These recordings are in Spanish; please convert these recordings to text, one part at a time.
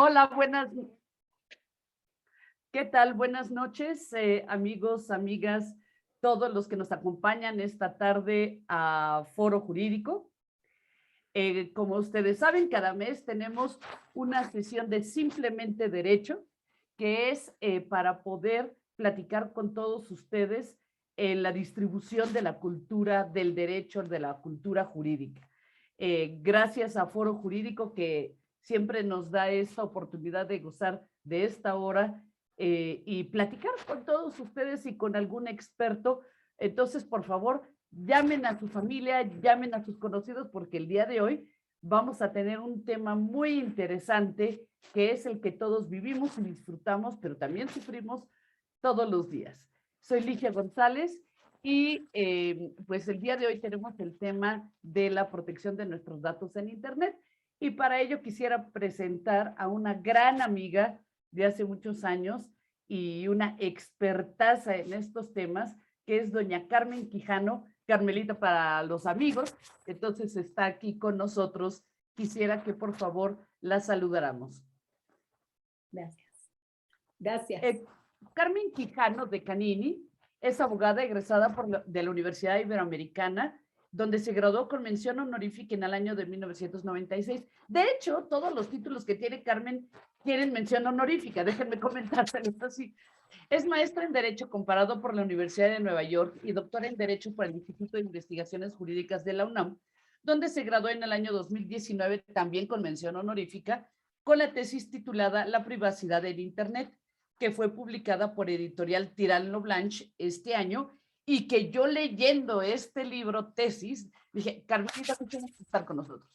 Hola, ¿qué tal? Buenas noches, amigos, amigas, todos los que nos acompañan esta tarde a Foro Jurídico. Como ustedes saben, cada mes tenemos una sesión de Simplemente Derecho, que es para poder platicar con todos ustedes en la distribución de la cultura del derecho, de la cultura jurídica. Gracias a Foro Jurídico que siempre nos da esta oportunidad de gozar de esta hora y platicar con todos ustedes y con algún experto. Entonces, por favor, llamen a su familia, llamen a sus conocidos, porque el día de hoy vamos a tener un tema muy interesante, que es el que todos vivimos y disfrutamos, pero también sufrimos todos los días. Soy Ligia González y pues el día de hoy tenemos el tema de la protección de nuestros datos en Internet. Y para ello quisiera presentar a una gran amiga de hace muchos años y una expertaza en estos temas, que es doña Carmen Quijano, Carmelita para los amigos. Entonces está aquí con nosotros. Quisiera que por favor la saludáramos. Gracias. Gracias. Carmen Quijano de Canini es abogada egresada de la Universidad Iberoamericana, donde se graduó con mención honorífica en el año de 1996. De hecho, todos los títulos que tiene Carmen tienen mención honorífica. Déjenme comentárselos así. Es maestra en Derecho comparado por la Universidad de Nueva York y doctora en Derecho por el Instituto de Investigaciones Jurídicas de la UNAM, donde se graduó en el año 2019 también con mención honorífica con la tesis titulada La privacidad en Internet, que fue publicada por Editorial Tirano Blanche este año, y que yo leyendo este libro tesis, dije, Carmelita, tú tienes que estar con nosotros.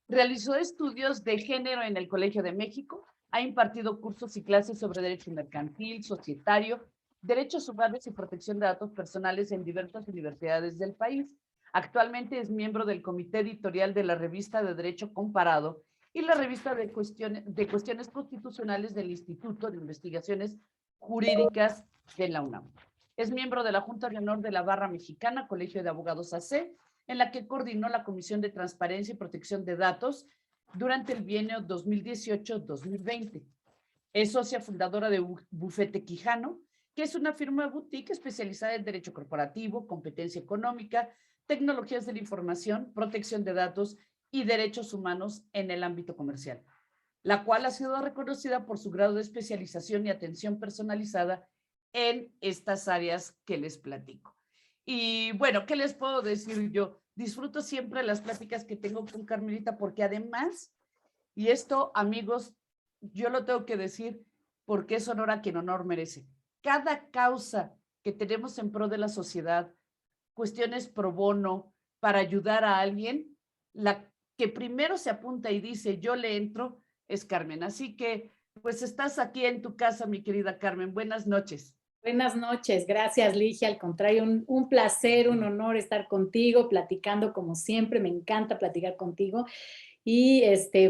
Realizó estudios de género en el Colegio de México, ha impartido cursos y clases sobre derecho mercantil, societario, derechos humanos y protección de datos personales en diversas universidades del país. Actualmente es miembro del comité editorial de la revista de Derecho Comparado y la revista de cuestiones constitucionales del Instituto de Investigaciones Jurídicas de la UNAM. Es miembro de la Junta de Honor de la Barra Mexicana, Colegio de Abogados AC, en la que coordinó la Comisión de Transparencia y Protección de Datos durante el bienio 2018-2020. Es socia fundadora de Bufete Quijano, que es una firma boutique especializada en derecho corporativo, competencia económica, tecnologías de la información, protección de datos y derechos humanos en el ámbito comercial, la cual ha sido reconocida por su grado de especialización y atención personalizada en estas áreas que les platico. Y bueno, ¿qué les puedo decir yo? Disfruto siempre las pláticas que tengo con Carmelita, porque además, y esto, amigos, yo lo tengo que decir porque es honor a quien honor merece. Cada causa que tenemos en pro de la sociedad, cuestiones pro bono, para ayudar a alguien, la que primero se apunta y dice, yo le entro, es Carmen. Así que, pues estás aquí en tu casa, mi querida Carmen. Buenas noches. Buenas noches, gracias Ligia, al contrario, un placer, un honor estar contigo, platicando como siempre, me encanta platicar contigo y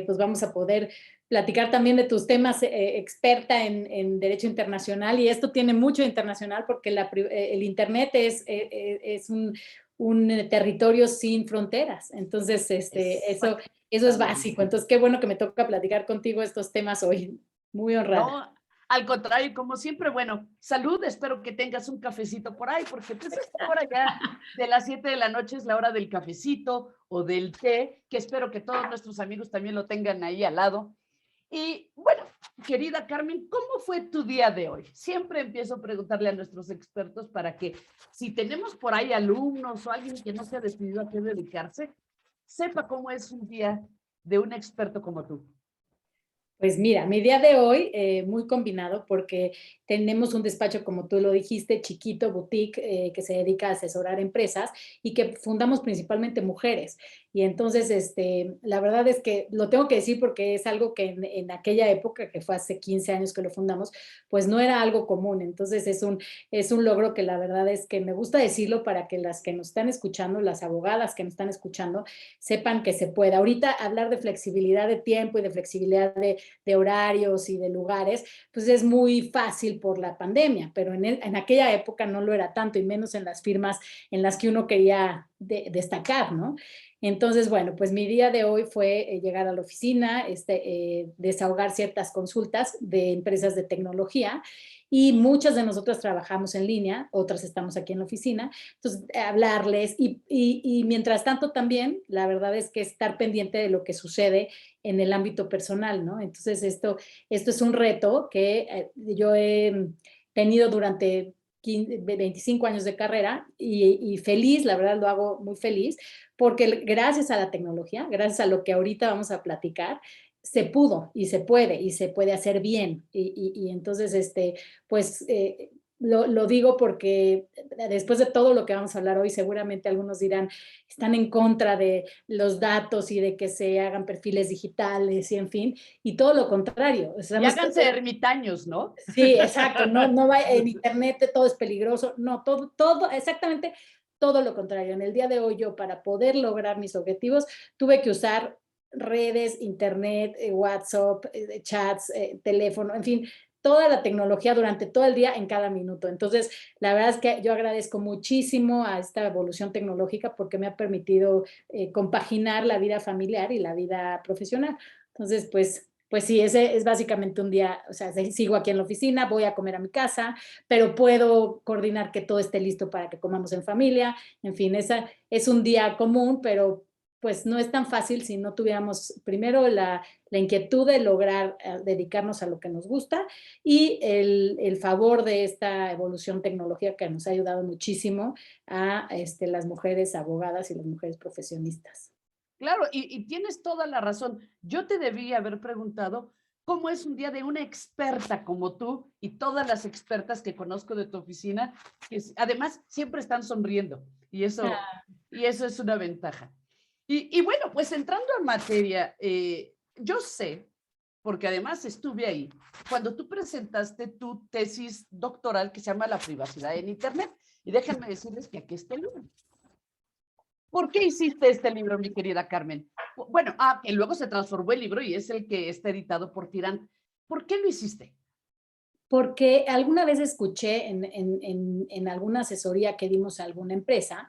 pues vamos a poder platicar también de tus temas, experta en Derecho Internacional, y esto tiene mucho internacional porque el Internet es un territorio sin fronteras, entonces eso es básico, entonces qué bueno que me toca platicar contigo estos temas hoy, muy honrada. No, al contrario, como siempre, bueno, salud, espero que tengas un cafecito por ahí, porque pues esta hora ya de las 7 de la noche es la hora del cafecito o del té, que espero que todos nuestros amigos también lo tengan ahí al lado. Y bueno, querida Carmen, ¿cómo fue tu día de hoy? Siempre empiezo a preguntarle a nuestros expertos para que si tenemos por ahí alumnos o alguien que no se ha decidido a qué dedicarse, sepa cómo es un día de un experto como tú. Pues mira, mi día de hoy muy combinado porque tenemos un despacho, como tú lo dijiste, chiquito, boutique, que se dedica a asesorar empresas y que fundamos principalmente mujeres. Y entonces, la verdad es que lo tengo que decir porque es algo que en aquella época, que fue hace 15 años que lo fundamos, pues no era algo común. Entonces es un logro que la verdad es que me gusta decirlo para que las que nos están escuchando, las abogadas que nos están escuchando, sepan que se puede. Ahorita hablar de flexibilidad de tiempo y de flexibilidad de horarios y de lugares, pues es muy fácil por la pandemia, pero en aquella época no lo era tanto, y menos en las firmas en las que uno quería destacar, ¿no? Entonces, bueno, pues mi día de hoy fue llegar a la oficina, desahogar ciertas consultas de empresas de tecnología y muchas de nosotras trabajamos en línea, otras estamos aquí en la oficina, entonces hablarles y mientras tanto también, la verdad es que estar pendiente de lo que sucede en el ámbito personal, ¿no? Entonces esto es un reto que yo he tenido durante 25 años de carrera y feliz, la verdad lo hago muy feliz, porque gracias a la tecnología, gracias a lo que ahorita vamos a platicar, se pudo y se puede hacer bien. Y entonces, pues, lo digo porque después de todo lo que vamos a hablar hoy, seguramente algunos dirán, están en contra de los datos y de que se hagan perfiles digitales y en fin, y todo lo contrario. Y Estamos, háganse ermitaños, ¿no? sí, exacto, no va en internet, todo es peligroso, no, todo, exactamente todo lo contrario. En el día de hoy yo para poder lograr mis objetivos tuve que usar redes, internet, WhatsApp, chats, teléfono, en fin, toda la tecnología durante todo el día en cada minuto. Entonces, la verdad es que yo agradezco muchísimo a esta evolución tecnológica porque me ha permitido compaginar la vida familiar y la vida profesional. Entonces, pues sí, ese es básicamente un día, o sea, sigo aquí en la oficina, voy a comer a mi casa, pero puedo coordinar que todo esté listo para que comamos en familia. En fin, esa es un día común, pero pues no es tan fácil si no tuviéramos primero la inquietud de lograr dedicarnos a lo que nos gusta y el favor de esta evolución tecnológica que nos ha ayudado muchísimo a las mujeres abogadas y las mujeres profesionistas. Claro, y tienes toda la razón. Yo te debí haber preguntado cómo es un día de una experta como tú y todas las expertas que conozco de tu oficina, que además siempre están sonriendo y eso es una ventaja. Y bueno, pues entrando en materia, yo sé, porque además estuve ahí, cuando tú presentaste tu tesis doctoral que se llama La privacidad en Internet. Y déjenme decirles que aquí está el libro. ¿Por qué hiciste este libro, mi querida Carmen? Bueno, que luego se transformó el libro y es el que está editado por Tirán. ¿Por qué lo hiciste? Porque alguna vez escuché en alguna asesoría que dimos a alguna empresa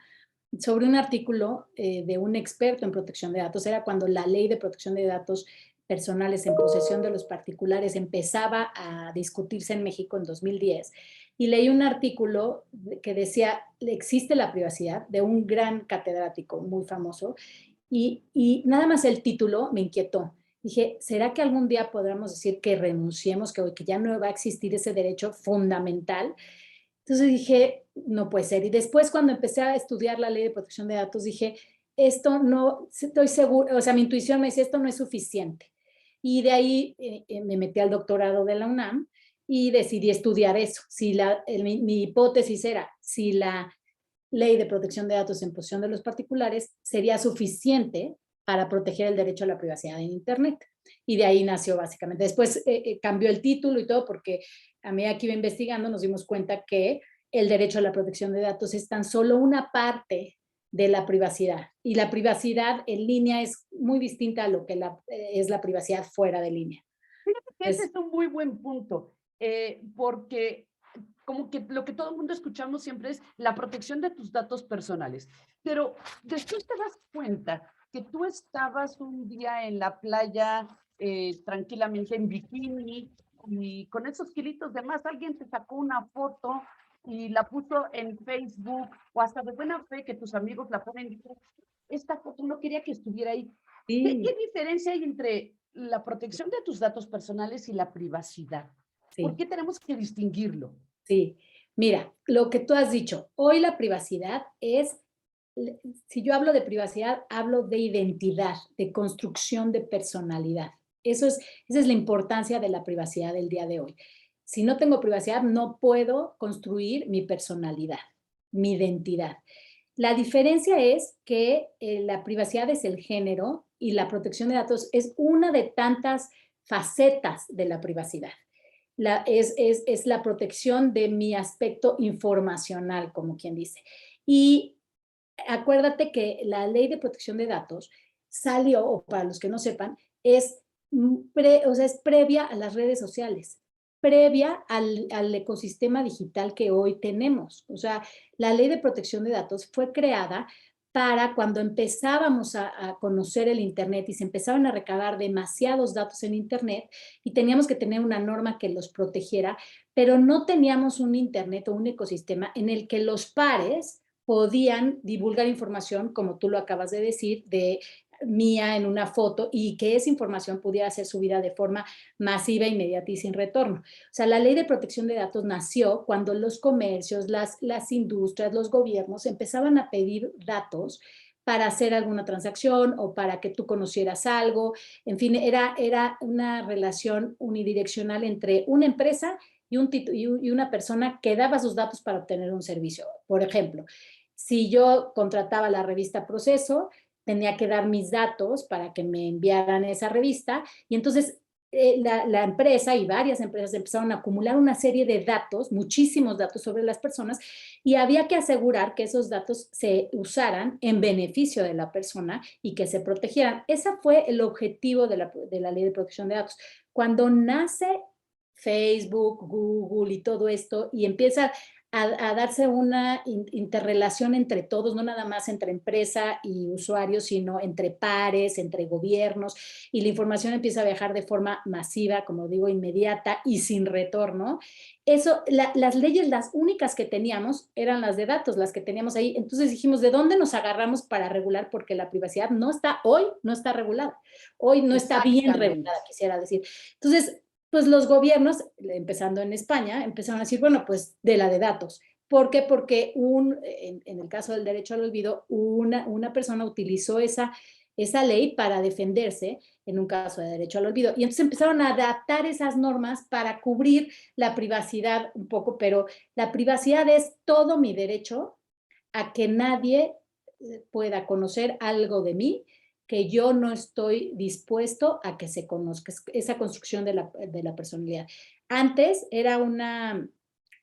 sobre un artículo de un experto en protección de datos. Era cuando la ley de protección de datos personales en posesión de los particulares empezaba a discutirse en México en 2010. Y leí un artículo que decía, existe la privacidad, de un gran catedrático muy famoso, y nada más el título me inquietó. Dije, ¿será que algún día podremos decir que renunciemos, que ya no va a existir ese derecho fundamental? Entonces dije, no puede ser. Y después cuando empecé a estudiar la ley de protección de datos, dije, esto no, estoy segura, o sea, mi intuición me decía, esto no es suficiente. Y de ahí me metí al doctorado de la UNAM y decidí estudiar eso. Si mi hipótesis era, si la ley de protección de datos en posesión de los particulares sería suficiente para proteger el derecho a la privacidad en Internet. Y de ahí nació básicamente. Después cambió el título y todo porque a medida que iba investigando nos dimos cuenta que el derecho a la protección de datos es tan solo una parte de la privacidad. Y la privacidad en línea es muy distinta a lo que es la privacidad fuera de línea. Ese es un muy buen punto, porque como que lo que todo el mundo escuchamos siempre es la protección de tus datos personales. Pero después te das cuenta que tú estabas un día en la playa tranquilamente en bikini y con esos kilitos de más, alguien te sacó una foto y la puso en Facebook o hasta de buena fe que tus amigos la ponen y dicen, esta foto no quería que estuviera ahí. ¿Qué Sí, diferencia hay entre la protección de tus datos personales y la privacidad? ¿Por sí. qué tenemos que distinguirlo? Sí, mira, lo que tú has dicho, hoy la privacidad si yo hablo de privacidad, hablo de identidad, de construcción de personalidad. Esa es la importancia de la privacidad del día de hoy. Si no tengo privacidad, no puedo construir mi personalidad, mi identidad. La diferencia es que la privacidad es el género y la protección de datos es una de tantas facetas de la privacidad es la protección de mi aspecto informacional, como quien dice. Y acuérdate que la ley de protección de datos salió, o para los que no sepan, o sea, es previa a las redes sociales, previa al ecosistema digital que hoy tenemos. O sea, la ley de protección de datos fue creada para cuando empezábamos a conocer el Internet y se empezaban a recabar demasiados datos en Internet y teníamos que tener una norma que los protegiera, pero no teníamos un Internet o un ecosistema en el que los pares podían divulgar información, como tú lo acabas de decir, de mía en una foto y que esa información pudiera ser subida de forma masiva, inmediata y sin retorno. O sea, la ley de protección de datos nació cuando los comercios, las industrias, los gobiernos empezaban a pedir datos para hacer alguna transacción o para que tú conocieras algo. En fin, era una relación unidireccional entre una empresa y una persona que daba sus datos para obtener un servicio. Por ejemplo, si yo contrataba la revista Proceso, tenía que dar mis datos para que me enviaran esa revista y entonces la empresa y varias empresas empezaron a acumular una serie de datos, muchísimos datos sobre las personas y había que asegurar que esos datos se usaran en beneficio de la persona y que se protegieran. Ese fue el objetivo de la ley de protección de datos. Cuando nace Facebook, Google y todo esto y empieza a darse una interrelación entre todos, no nada más entre empresa y usuarios, sino entre pares, entre gobiernos, y la información empieza a viajar de forma masiva, como digo, inmediata y sin retorno. Eso, las leyes, las únicas que teníamos eran las de datos, las que teníamos ahí. Entonces dijimos, ¿de dónde nos agarramos para regular? Porque la privacidad no está, hoy no está regulada, hoy no está bien Exactamente. regulada, quisiera decir. Entonces, pues los gobiernos, empezando en España, empezaron a decir, bueno, pues de la de datos. ¿Por qué? Porque en el caso del derecho al olvido, una persona utilizó esa ley para defenderse en un caso de derecho al olvido. Y entonces empezaron a adaptar esas normas para cubrir la privacidad un poco, pero la privacidad es todo mi derecho a que nadie pueda conocer algo de mí que yo no estoy dispuesto a que se conozca, esa construcción de la personalidad. Antes era un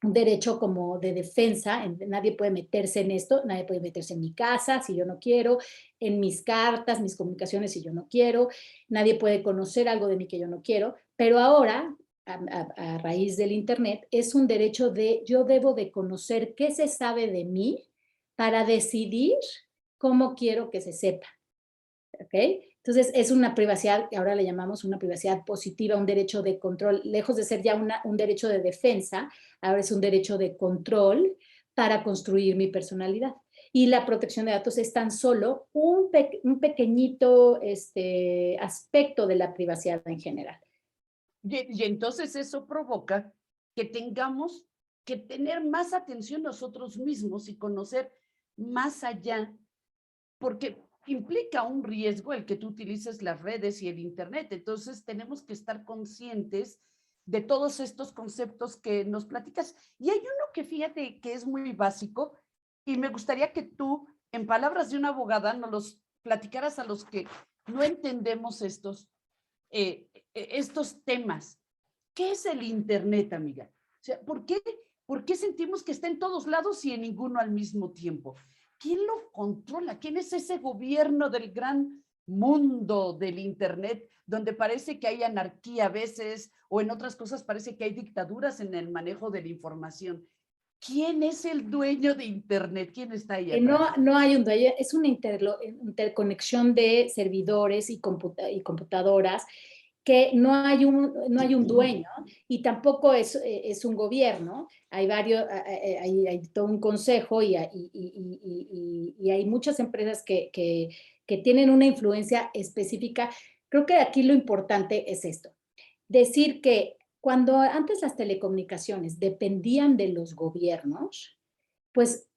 derecho como de defensa, nadie puede meterse en esto, nadie puede meterse en mi casa si yo no quiero, en mis cartas, mis comunicaciones si yo no quiero, nadie puede conocer algo de mí que yo no quiero, pero ahora, a raíz del Internet, es un derecho de yo debo de conocer qué se sabe de mí para decidir cómo quiero que se sepa. ¿Ok? Entonces es una privacidad, ahora le llamamos una privacidad positiva, un derecho de control, lejos de ser ya un derecho de defensa, ahora es un derecho de control para construir mi personalidad. Y la protección de datos es tan solo un pequeñito aspecto de la privacidad en general. Y entonces eso provoca que tengamos que tener más atención nosotros mismos y conocer más allá, porque implica un riesgo el que tú utilices las redes y el Internet. Entonces tenemos que estar conscientes de todos estos conceptos que nos platicas. Y hay uno que fíjate que es muy básico y me gustaría que tú, en palabras de una abogada, nos los platicaras a los que no entendemos estos temas. ¿Qué es el Internet, amiga? O sea, ¿por qué sentimos que está en todos lados y en ninguno al mismo tiempo? ¿Quién lo controla? ¿Quién es ese gobierno del gran mundo del Internet, donde parece que hay anarquía a veces, o en otras cosas parece que hay dictaduras en el manejo de la información? ¿Quién es el dueño de Internet? ¿Quién está ahí atrás? No hay un dueño, es una interconexión de servidores y computadoras que no hay un dueño y tampoco es un gobierno. Hay hay todo un consejo y hay muchas empresas que tienen una influencia específica. Creo que aquí lo importante es esto, decir que cuando antes las telecomunicaciones dependían de los gobiernos, pues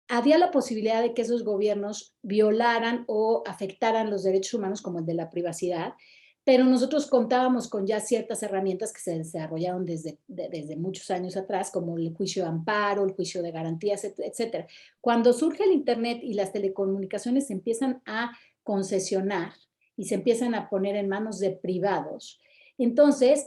había la posibilidad de que esos gobiernos violaran o afectaran los derechos humanos como el de la privacidad, pero nosotros contábamos con ya ciertas herramientas que se desarrollaron desde muchos años atrás, como el juicio de amparo, el juicio de garantías, etcétera. Cuando surge el Internet y las telecomunicaciones se empiezan a concesionar y se empiezan a poner en manos de privados, entonces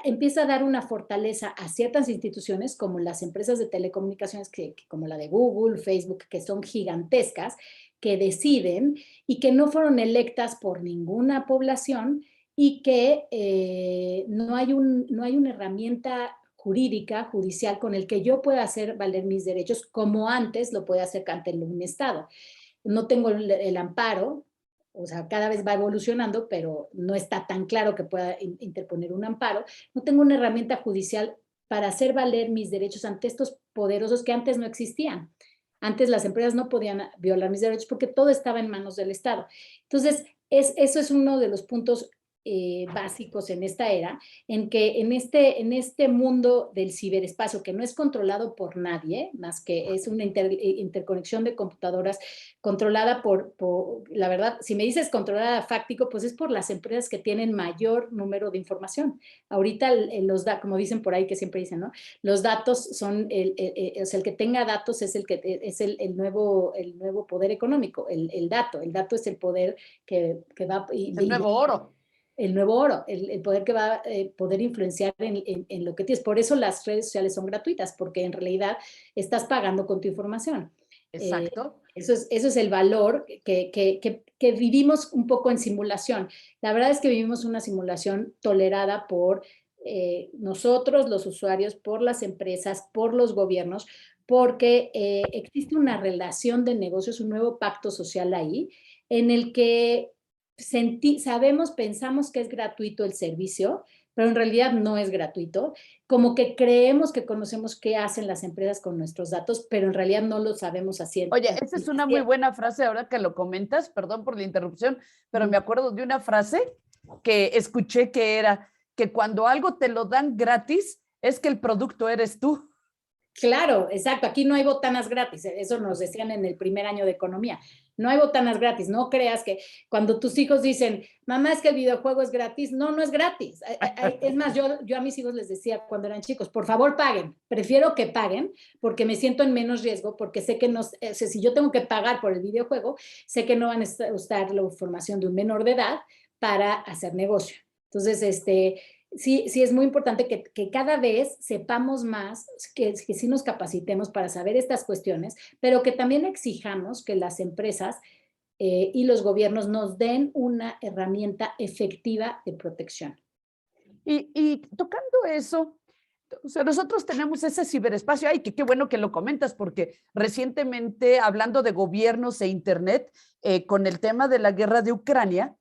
empieza a dar una fortaleza a ciertas instituciones como las empresas de telecomunicaciones como la de Google, Facebook, que son gigantescas, que deciden y que no fueron electas por ninguna población y que no hay una herramienta jurídica, judicial, con el que yo pueda hacer valer mis derechos como antes lo puede hacer ante un Estado. no tengo el amparo, o sea, cada vez va evolucionando, pero no está tan claro que pueda interponer un amparo, no tengo una herramienta judicial para hacer valer mis derechos ante estos poderosos que antes no existían. Antes las empresas no podían violar mis derechos porque todo estaba en manos del Estado. Entonces, eso es uno de los puntos básicos en esta era, en que en este mundo del ciberespacio, que no es controlado por nadie, más que es una interconexión de computadoras controlada la verdad, si me dices controlada fáctico, pues es por las empresas que tienen mayor número de información. Ahorita como dicen por ahí, que siempre dicen, ¿no? Los datos son, o sea, el que tenga datos es el nuevo poder económico, el dato es el poder que va... El nuevo oro. El nuevo oro, el poder que va a poder influenciar en lo que tienes. Por eso las redes sociales son gratuitas, porque en realidad estás pagando con tu información. Exacto. Eso es el valor que vivimos un poco en simulación. La verdad es que vivimos una simulación tolerada por nosotros, los usuarios, por las empresas, por los gobiernos, porque existe una relación de negocios, un nuevo pacto social ahí, en el que pensamos que es gratuito el servicio, pero en realidad no es gratuito. Como que creemos que conocemos qué hacen las empresas con nuestros datos, pero en realidad no lo sabemos así. Oye, esa es una muy buena frase ahora que lo comentas, perdón por la interrupción, pero me acuerdo de una frase que escuché que era que cuando algo te lo dan gratis, es que el producto eres tú. Claro, exacto. Aquí no hay botanas gratis. Eso nos decían en el primer año de economía. No hay botanas gratis. No creas que cuando tus hijos dicen, mamá, es que el videojuego es gratis. No, no es gratis. Es más, yo a mis hijos les decía cuando eran chicos, por favor paguen. Prefiero que paguen porque me siento en menos riesgo, porque sé que no, si yo tengo que pagar por el videojuego, sé que no van a usar la información de un menor de edad para hacer negocio. Entonces, sí, sí es muy importante que cada vez sepamos más, que sí nos capacitemos para saber estas cuestiones, pero que también exijamos que las empresas y los gobiernos nos den una herramienta efectiva de protección. Y tocando eso, o sea, nosotros tenemos ese ciberespacio. Ay, qué bueno que lo comentas, porque recientemente, hablando de gobiernos e Internet, con el tema de la guerra de Ucrania,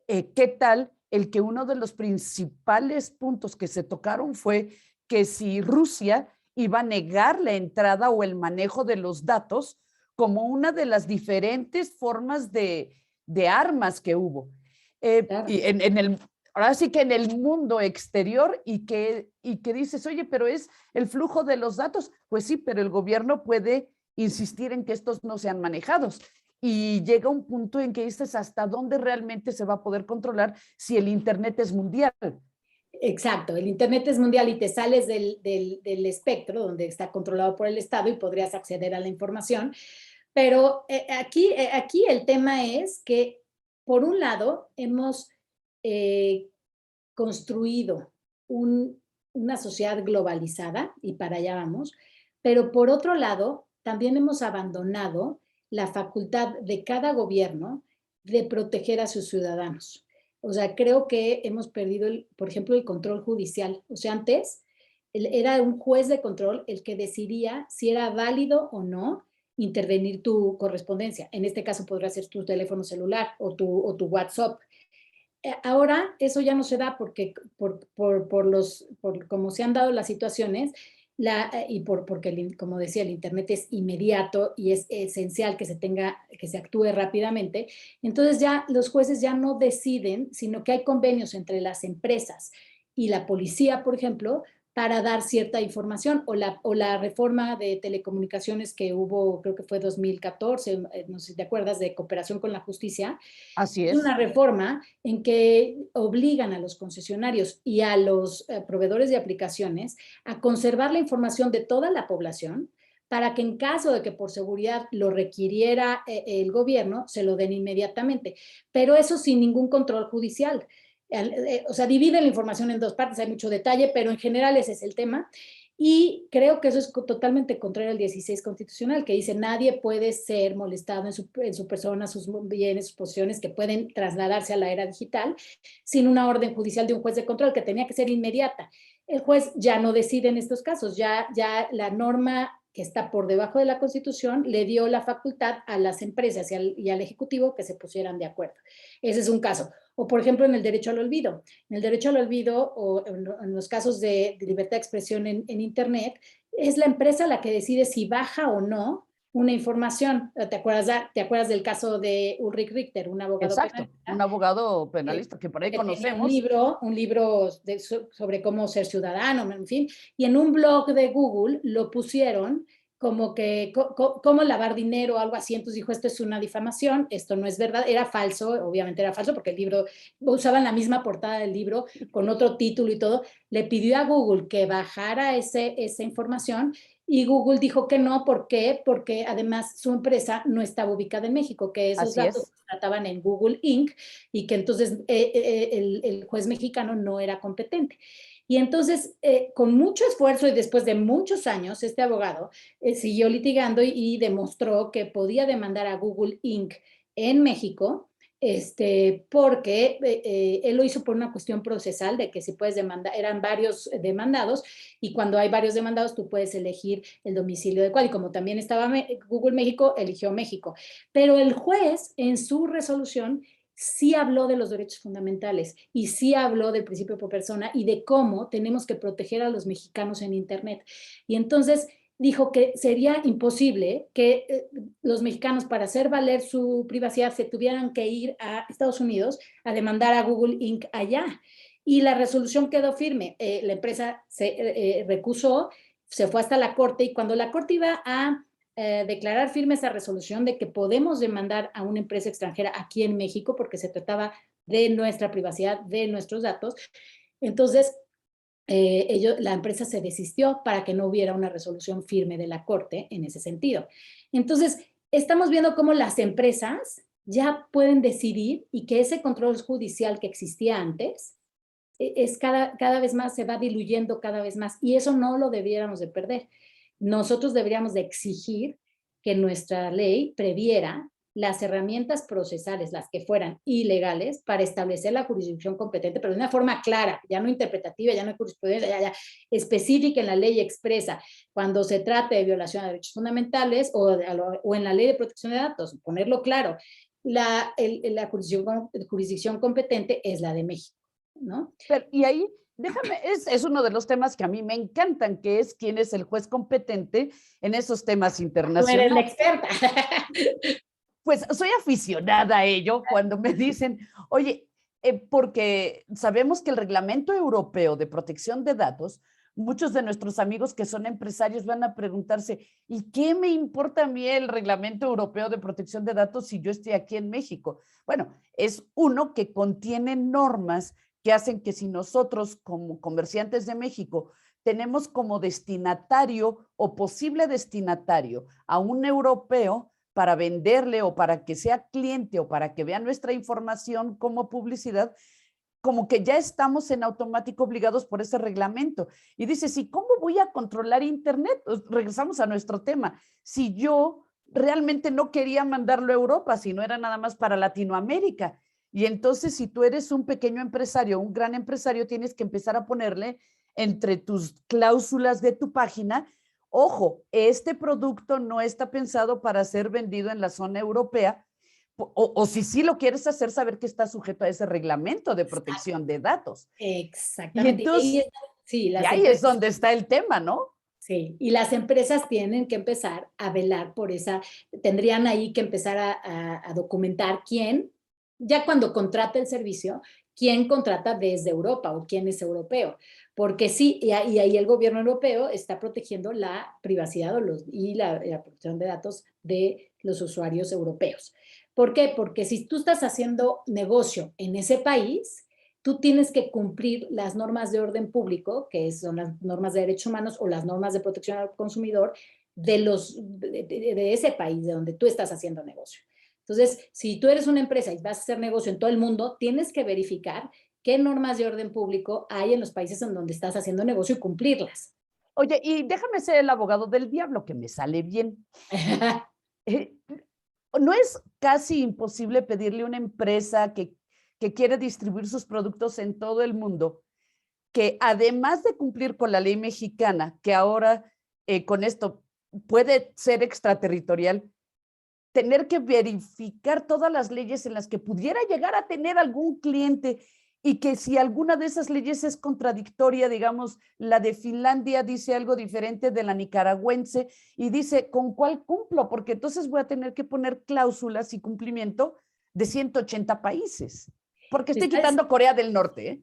¿qué tal el que uno de los principales puntos que se tocaron fue que si Rusia iba a negar la entrada o el manejo de los datos como una de las diferentes formas de armas que hubo? Claro. Y ahora sí que en el mundo exterior y que dices, oye, pero es el flujo de los datos. Pues sí, pero el gobierno puede insistir en que estos no sean manejados. Y llega un punto en que dices hasta dónde realmente se va a poder controlar si el Internet es mundial. Exacto, el Internet es mundial y te sales del espectro donde está controlado por el Estado y podrías acceder a la información. Pero aquí el tema es que, por un lado, hemos construido una sociedad globalizada y para allá vamos, pero por otro lado, también hemos abandonado la facultad de cada gobierno de proteger a sus ciudadanos. O sea, creo que hemos perdido, por ejemplo, el control judicial. O sea, antes era un juez de control el que decidía si era válido o no intervenir tu correspondencia. En este caso podría ser tu teléfono celular o tu WhatsApp. Ahora eso ya no se da porque por cómo se han dado las situaciones porque, como decía, el Internet es inmediato y es esencial que se actúe rápidamente. Entonces ya los jueces ya no deciden, sino que hay convenios entre las empresas y la policía, por ejemplo, para dar cierta información, o la reforma de telecomunicaciones que hubo, creo que fue 2014, no sé si te acuerdas, de cooperación con la justicia. Así Es es. una reforma en que obligan a los concesionarios y a los proveedores de aplicaciones a conservar la información de toda la población para que en caso de que por seguridad lo requiriera el gobierno, se lo den inmediatamente. Pero eso sin ningún control judicial. O sea, dividen la información en dos partes, hay mucho detalle, pero en general ese es el tema. Y creo que eso es totalmente contrario al 16 constitucional, que dice nadie puede ser molestado en su persona, sus bienes, sus posiciones, que pueden trasladarse a la era digital sin una orden judicial de un juez de control, que tenía que ser inmediata. El juez ya no decide en estos casos, ya la norma que está por debajo de la Constitución, le dio la facultad a las empresas y al Ejecutivo que se pusieran de acuerdo. Ese es un caso. O, por ejemplo, en el derecho al olvido. En el derecho al olvido o en los casos de libertad de expresión en Internet, es la empresa la que decide si baja o no una información. ¿Te acuerdas del caso de Ulrich Richter, un abogado Exacto, penalista? un abogado penalista que por ahí Que tenía conocemos. un libro sobre cómo ser ciudadano, en fin, y en un blog de Google lo pusieron como que cómo lavar dinero o algo así, entonces dijo, esto es una difamación, esto no es verdad, era falso, obviamente era falso porque el libro, usaban la misma portada del libro con otro título y todo, le pidió a Google que bajara esa información y Google dijo que no. ¿Por qué? Porque además su empresa no estaba ubicada en México, que esos Así datos es. se trataban en Google Inc. y que entonces el juez mexicano no era competente. Y entonces, con mucho esfuerzo y después de muchos años, este abogado siguió litigando y demostró que podía demandar a Google Inc. en México, porque él lo hizo por una cuestión procesal de que si puedes demandar, eran varios demandados y cuando hay varios demandados tú puedes elegir el domicilio adecuado y como también estaba Google México, eligió México. Pero el juez en su resolución sí habló de los derechos fundamentales y sí habló del principio por persona y de cómo tenemos que proteger a los mexicanos en Internet. Y entonces dijo que sería imposible que los mexicanos para hacer valer su privacidad se tuvieran que ir a Estados Unidos a demandar a Google Inc. allá. Y la resolución quedó firme. La empresa se recusó, se fue hasta la corte y cuando la corte iba a declarar firme esa resolución de que podemos demandar a una empresa extranjera aquí en México porque se trataba de nuestra privacidad, de nuestros datos. Entonces, la empresa se desistió para que no hubiera una resolución firme de la Corte en ese sentido. Entonces, estamos viendo cómo las empresas ya pueden decidir y que ese control judicial que existía antes es cada vez más, se va diluyendo cada vez más y eso no lo debiéramos de perder. Nosotros deberíamos de exigir que nuestra ley previera las herramientas procesales, las que fueran ilegales, para establecer la jurisdicción competente, pero de una forma clara, ya no interpretativa, ya no jurisprudencia, ya específica en la ley expresa, cuando se trate de violación de derechos fundamentales o en la ley de protección de datos, ponerlo claro. La jurisdicción competente es la de México, ¿no? Pero, y ahí, déjame, es uno de los temas que a mí me encantan, que es quién es el juez competente en esos temas Tú eres la internacionales. experta. Pues soy aficionada a ello cuando me dicen, oye, porque sabemos que el Reglamento Europeo de Protección de Datos, muchos de nuestros amigos que son empresarios van a preguntarse, ¿y qué me importa a mí el Reglamento Europeo de Protección de Datos si yo estoy aquí en México? Bueno, es uno que contiene normas que hacen que si nosotros como comerciantes de México tenemos como destinatario o posible destinatario a un europeo, para venderle o para que sea cliente o para que vea nuestra información como publicidad, como que ya estamos en automático obligados por ese reglamento. Y dices, ¿y cómo voy a controlar Internet? Pues regresamos a nuestro tema. Si yo realmente no quería mandarlo a Europa, sino era nada más para Latinoamérica. Y entonces, si tú eres un pequeño empresario, un gran empresario, tienes que empezar a ponerle entre tus cláusulas de tu página, ojo, este producto no está pensado para ser vendido en la zona europea, o si sí lo quieres hacer, saber que está sujeto a ese reglamento de protección de datos. Y Exactamente. entonces, Sí, y las ahí es empresas, donde está el tema, ¿no? sí, y las empresas tienen que empezar a velar por tendrían ahí que empezar a documentar quién, ya cuando contrata el servicio, quién contrata desde Europa o quién es europeo. Porque sí, y ahí el gobierno europeo está protegiendo la privacidad y la protección de datos de los usuarios europeos. ¿Por qué? Porque si tú estás haciendo negocio en ese país, tú tienes que cumplir las normas de orden público, que son las normas de derechos humanos o las normas de protección al consumidor de ese país de donde tú estás haciendo negocio. Entonces, si tú eres una empresa y vas a hacer negocio en todo el mundo, tienes que verificar qué normas de orden público hay en los países en donde estás haciendo negocio y cumplirlas. Oye, y déjame ser el abogado del diablo, que me sale bien. Eh, ¿No es casi imposible pedirle a una empresa que quiere distribuir sus productos en todo el mundo que además de cumplir con la ley mexicana, que ahora con esto puede ser extraterritorial, tener que verificar todas las leyes en las que pudiera llegar a tener algún cliente y que si alguna de esas leyes es contradictoria, digamos, la de Finlandia dice algo diferente de la nicaragüense y dice, ¿con cuál cumplo? Porque entonces voy a tener que poner cláusulas y cumplimiento de 180 países, porque estoy quitando Corea del Norte, ¿eh?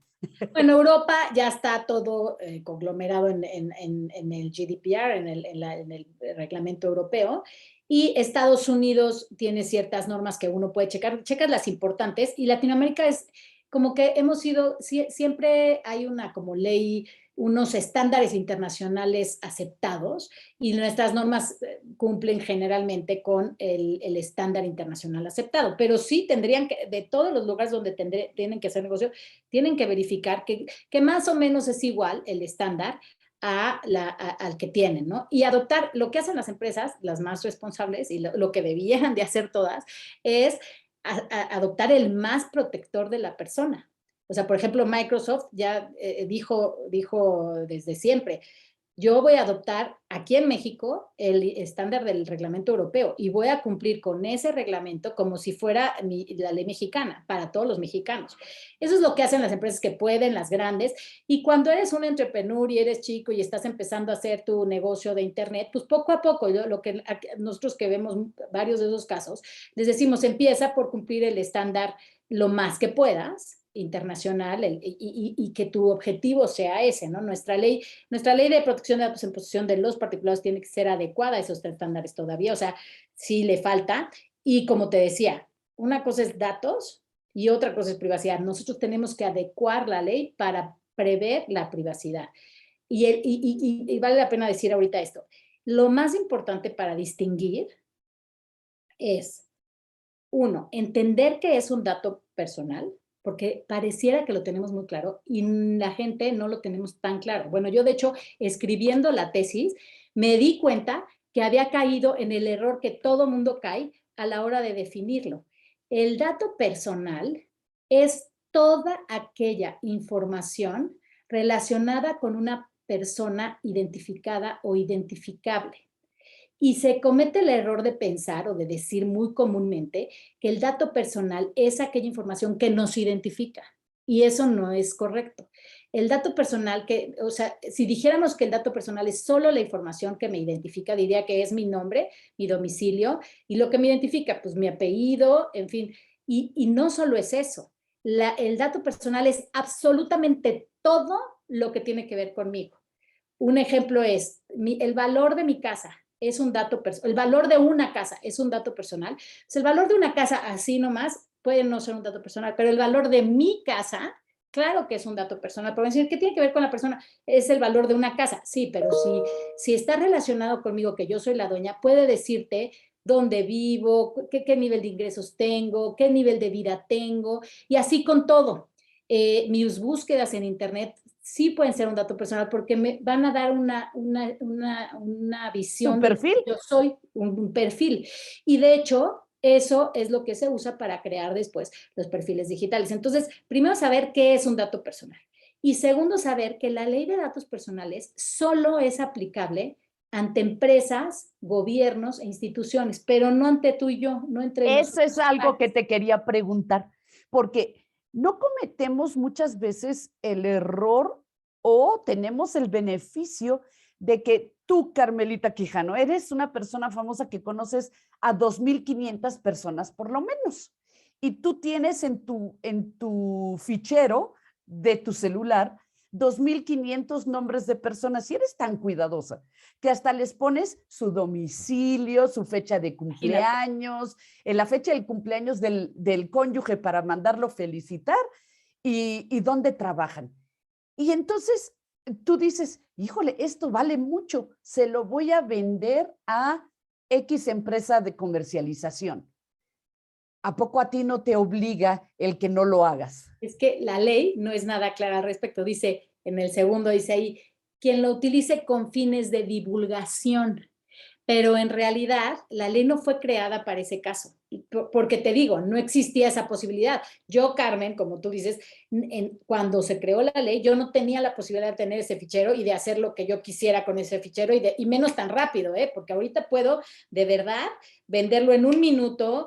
Bueno, Europa ya está todo conglomerado en el GDPR, en el reglamento europeo, y Estados Unidos tiene ciertas normas que uno puede checar, checas las importantes, y Latinoamérica es como que hemos sido, siempre hay una como ley, unos estándares internacionales aceptados, y nuestras normas cumplen generalmente con el estándar internacional aceptado, pero sí tendrían que, de todos los lugares donde tienen que hacer negocio, tienen que verificar que más o menos es igual el estándar al que tienen, ¿no? Y adoptar, lo que hacen las empresas, las más responsables, y lo que debieran de hacer todas, es adoptar el más protector de la persona. O sea, por ejemplo, Microsoft ya dijo desde siempre, yo voy a adoptar aquí en México el estándar del reglamento europeo y voy a cumplir con ese reglamento como si fuera la ley mexicana para todos los mexicanos. Eso es lo que hacen las empresas que pueden, las grandes, y cuando eres un entrepreneur y eres chico y estás empezando a hacer tu negocio de internet, pues poco a poco, lo que nosotros que vemos varios de esos casos, les decimos, empieza por cumplir el estándar lo más que puedas, internacional, y que tu objetivo sea ese, ¿no? Nuestra ley de protección de datos en posesión de los particulares tiene que ser adecuada a esos estándares todavía, o sea, sí le falta. Y como te decía, una cosa es datos y otra cosa es privacidad. Nosotros tenemos que adecuar la ley para prever la privacidad. Y vale la pena decir ahorita esto. Lo más importante para distinguir es, uno, entender que es un dato personal, porque pareciera que lo tenemos muy claro y la gente no lo tenemos tan claro. Bueno, yo de hecho, escribiendo la tesis, me di cuenta que había caído en el error que todo mundo cae a la hora de definirlo. El dato personal es toda aquella información relacionada con una persona identificada o identificable. Y se comete el error de pensar o de decir muy comúnmente que el dato personal es aquella información que nos identifica. Y eso no es correcto. El dato personal, o sea, si dijéramos que el dato personal es solo la información que me identifica, diría que es mi nombre, mi domicilio, y lo que me identifica, pues mi apellido, en fin. Y no solo es eso. El dato personal es absolutamente todo lo que tiene que ver conmigo. Un ejemplo es el valor de mi casa. Es un dato personal. El valor de una casa es un dato personal. O sea, el valor de una casa así nomás puede no ser un dato personal, pero el valor de mi casa, claro que es un dato personal. Pero decir, ¿qué tiene que ver con la persona? Es el valor de una casa. Sí, pero si está relacionado conmigo, que yo soy la dueña, puede decirte dónde vivo, qué nivel de ingresos tengo, qué nivel de vida tengo, y así con todo. Mis búsquedas en internet sí pueden ser un dato personal porque me van a dar una visión ¿Tu de perfil? yo soy, un perfil. Y de hecho, eso es lo que se usa para crear después los perfiles digitales. Entonces, primero saber qué es un dato personal. Y segundo, saber que la ley de datos personales solo es aplicable ante empresas, gobiernos e instituciones, pero no ante tú y yo, no entre Eso nosotros. es algo que te quería preguntar, porque no cometemos muchas veces el error o tenemos el beneficio de que tú, Carmelita Quijano, eres una persona famosa que conoces a 2,500 personas por lo menos. Y tú tienes en tu fichero de tu celular 2,500 nombres de personas y eres tan cuidadosa que hasta les pones su domicilio, su fecha de cumpleaños, en la fecha del cumpleaños del cónyuge para mandarlo felicitar y dónde trabajan. Y entonces tú dices, híjole, esto vale mucho, se lo voy a vender a X empresa de comercialización. ¿A poco a ti no te obliga el que no lo hagas? Es que la ley no es nada clara al respecto. Dice, en el segundo dice ahí, quien lo utilice con fines de divulgación. Pero en realidad la ley no fue creada para ese caso. porque te digo, no existía esa posibilidad. Yo, Carmen, como tú dices, cuando se creó la ley, yo no tenía la posibilidad de tener ese fichero y de hacer lo que yo quisiera con ese fichero y menos tan rápido, porque ahorita puedo de verdad venderlo en un minuto,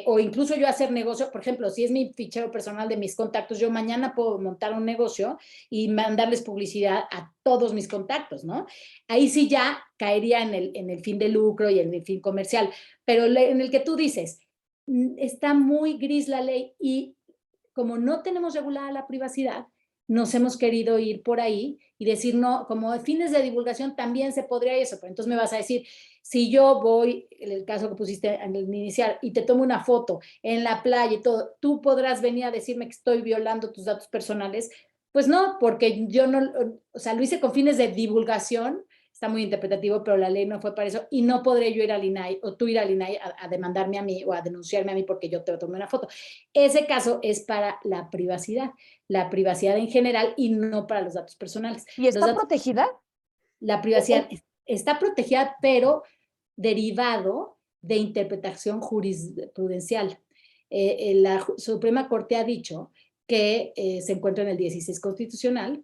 o incluso yo hacer negocio. Por ejemplo, si es mi fichero personal de mis contactos, yo mañana puedo montar un negocio y mandarles publicidad a todos mis contactos, ¿no? Ahí sí ya caería en el fin de lucro y en el fin comercial, pero en el que tú dices, está muy gris la ley y como no tenemos regulada la privacidad, nos hemos querido ir por ahí y decir, no, como fines de divulgación también se podría eso, pero entonces me vas a decir, si yo voy, en el caso que pusiste en el inicial, y te tomo una foto en la playa y todo, ¿tú podrás venir a decirme que estoy violando tus datos personales? Pues no, porque yo no, o sea, lo hice con fines de divulgación, está muy interpretativo, pero la ley no fue para eso y no podré yo ir al INAI o tú ir al INAI a demandarme a mí o a denunciarme a mí porque yo te tomé una foto. Ese caso es para la privacidad en general y no para los datos personales. ¿Y Los está datos, protegida? la privacidad está protegida, pero derivado de interpretación jurisprudencial. La Suprema Corte ha dicho que se encuentra en el 16 constitucional.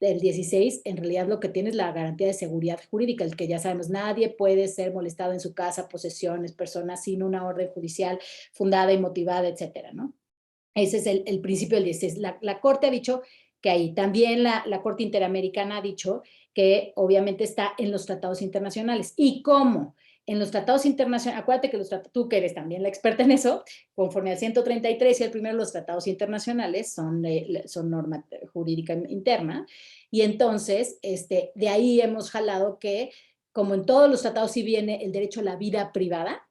Del 16, en realidad lo que tiene es la garantía de seguridad jurídica, el que ya sabemos, nadie puede ser molestado en su casa, posesiones, personas sin una orden judicial fundada y motivada, etcétera, ¿no? Ese es el principio del 16. La Corte ha dicho que ahí también la Corte Interamericana ha dicho que obviamente está en los tratados internacionales. ¿Y cómo? En los tratados internacionales, acuérdate que tú que eres también la experta en eso, conforme al 133 y el primero, los tratados internacionales son norma jurídica interna, y entonces de ahí hemos jalado que, como en todos los tratados sí viene el derecho a la vida privada,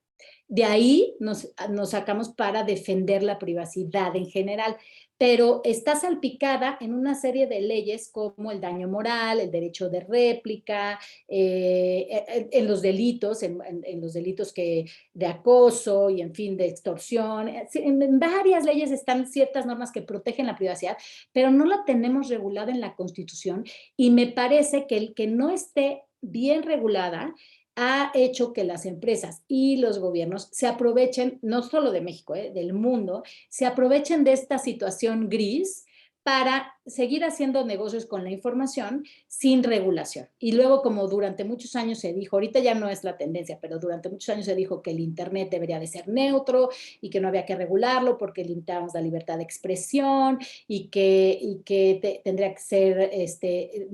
de ahí nos sacamos para defender la privacidad en general, pero está salpicada en una serie de leyes como el daño moral, el derecho de réplica, en los delitos, en los delitos de acoso y en fin, de extorsión. En varias leyes están ciertas normas que protegen la privacidad, pero no la tenemos regulada en la Constitución y me parece que el que no esté bien regulada ha hecho que las empresas y los gobiernos se aprovechen, no solo de México, del mundo, se aprovechen de esta situación gris para seguir haciendo negocios con la información sin regulación. Y luego, como durante muchos años se dijo, ahorita ya no es la tendencia, pero durante muchos años se dijo que el Internet debería de ser neutro y que no había que regularlo porque limitábamos la libertad de expresión y que tendría que ser,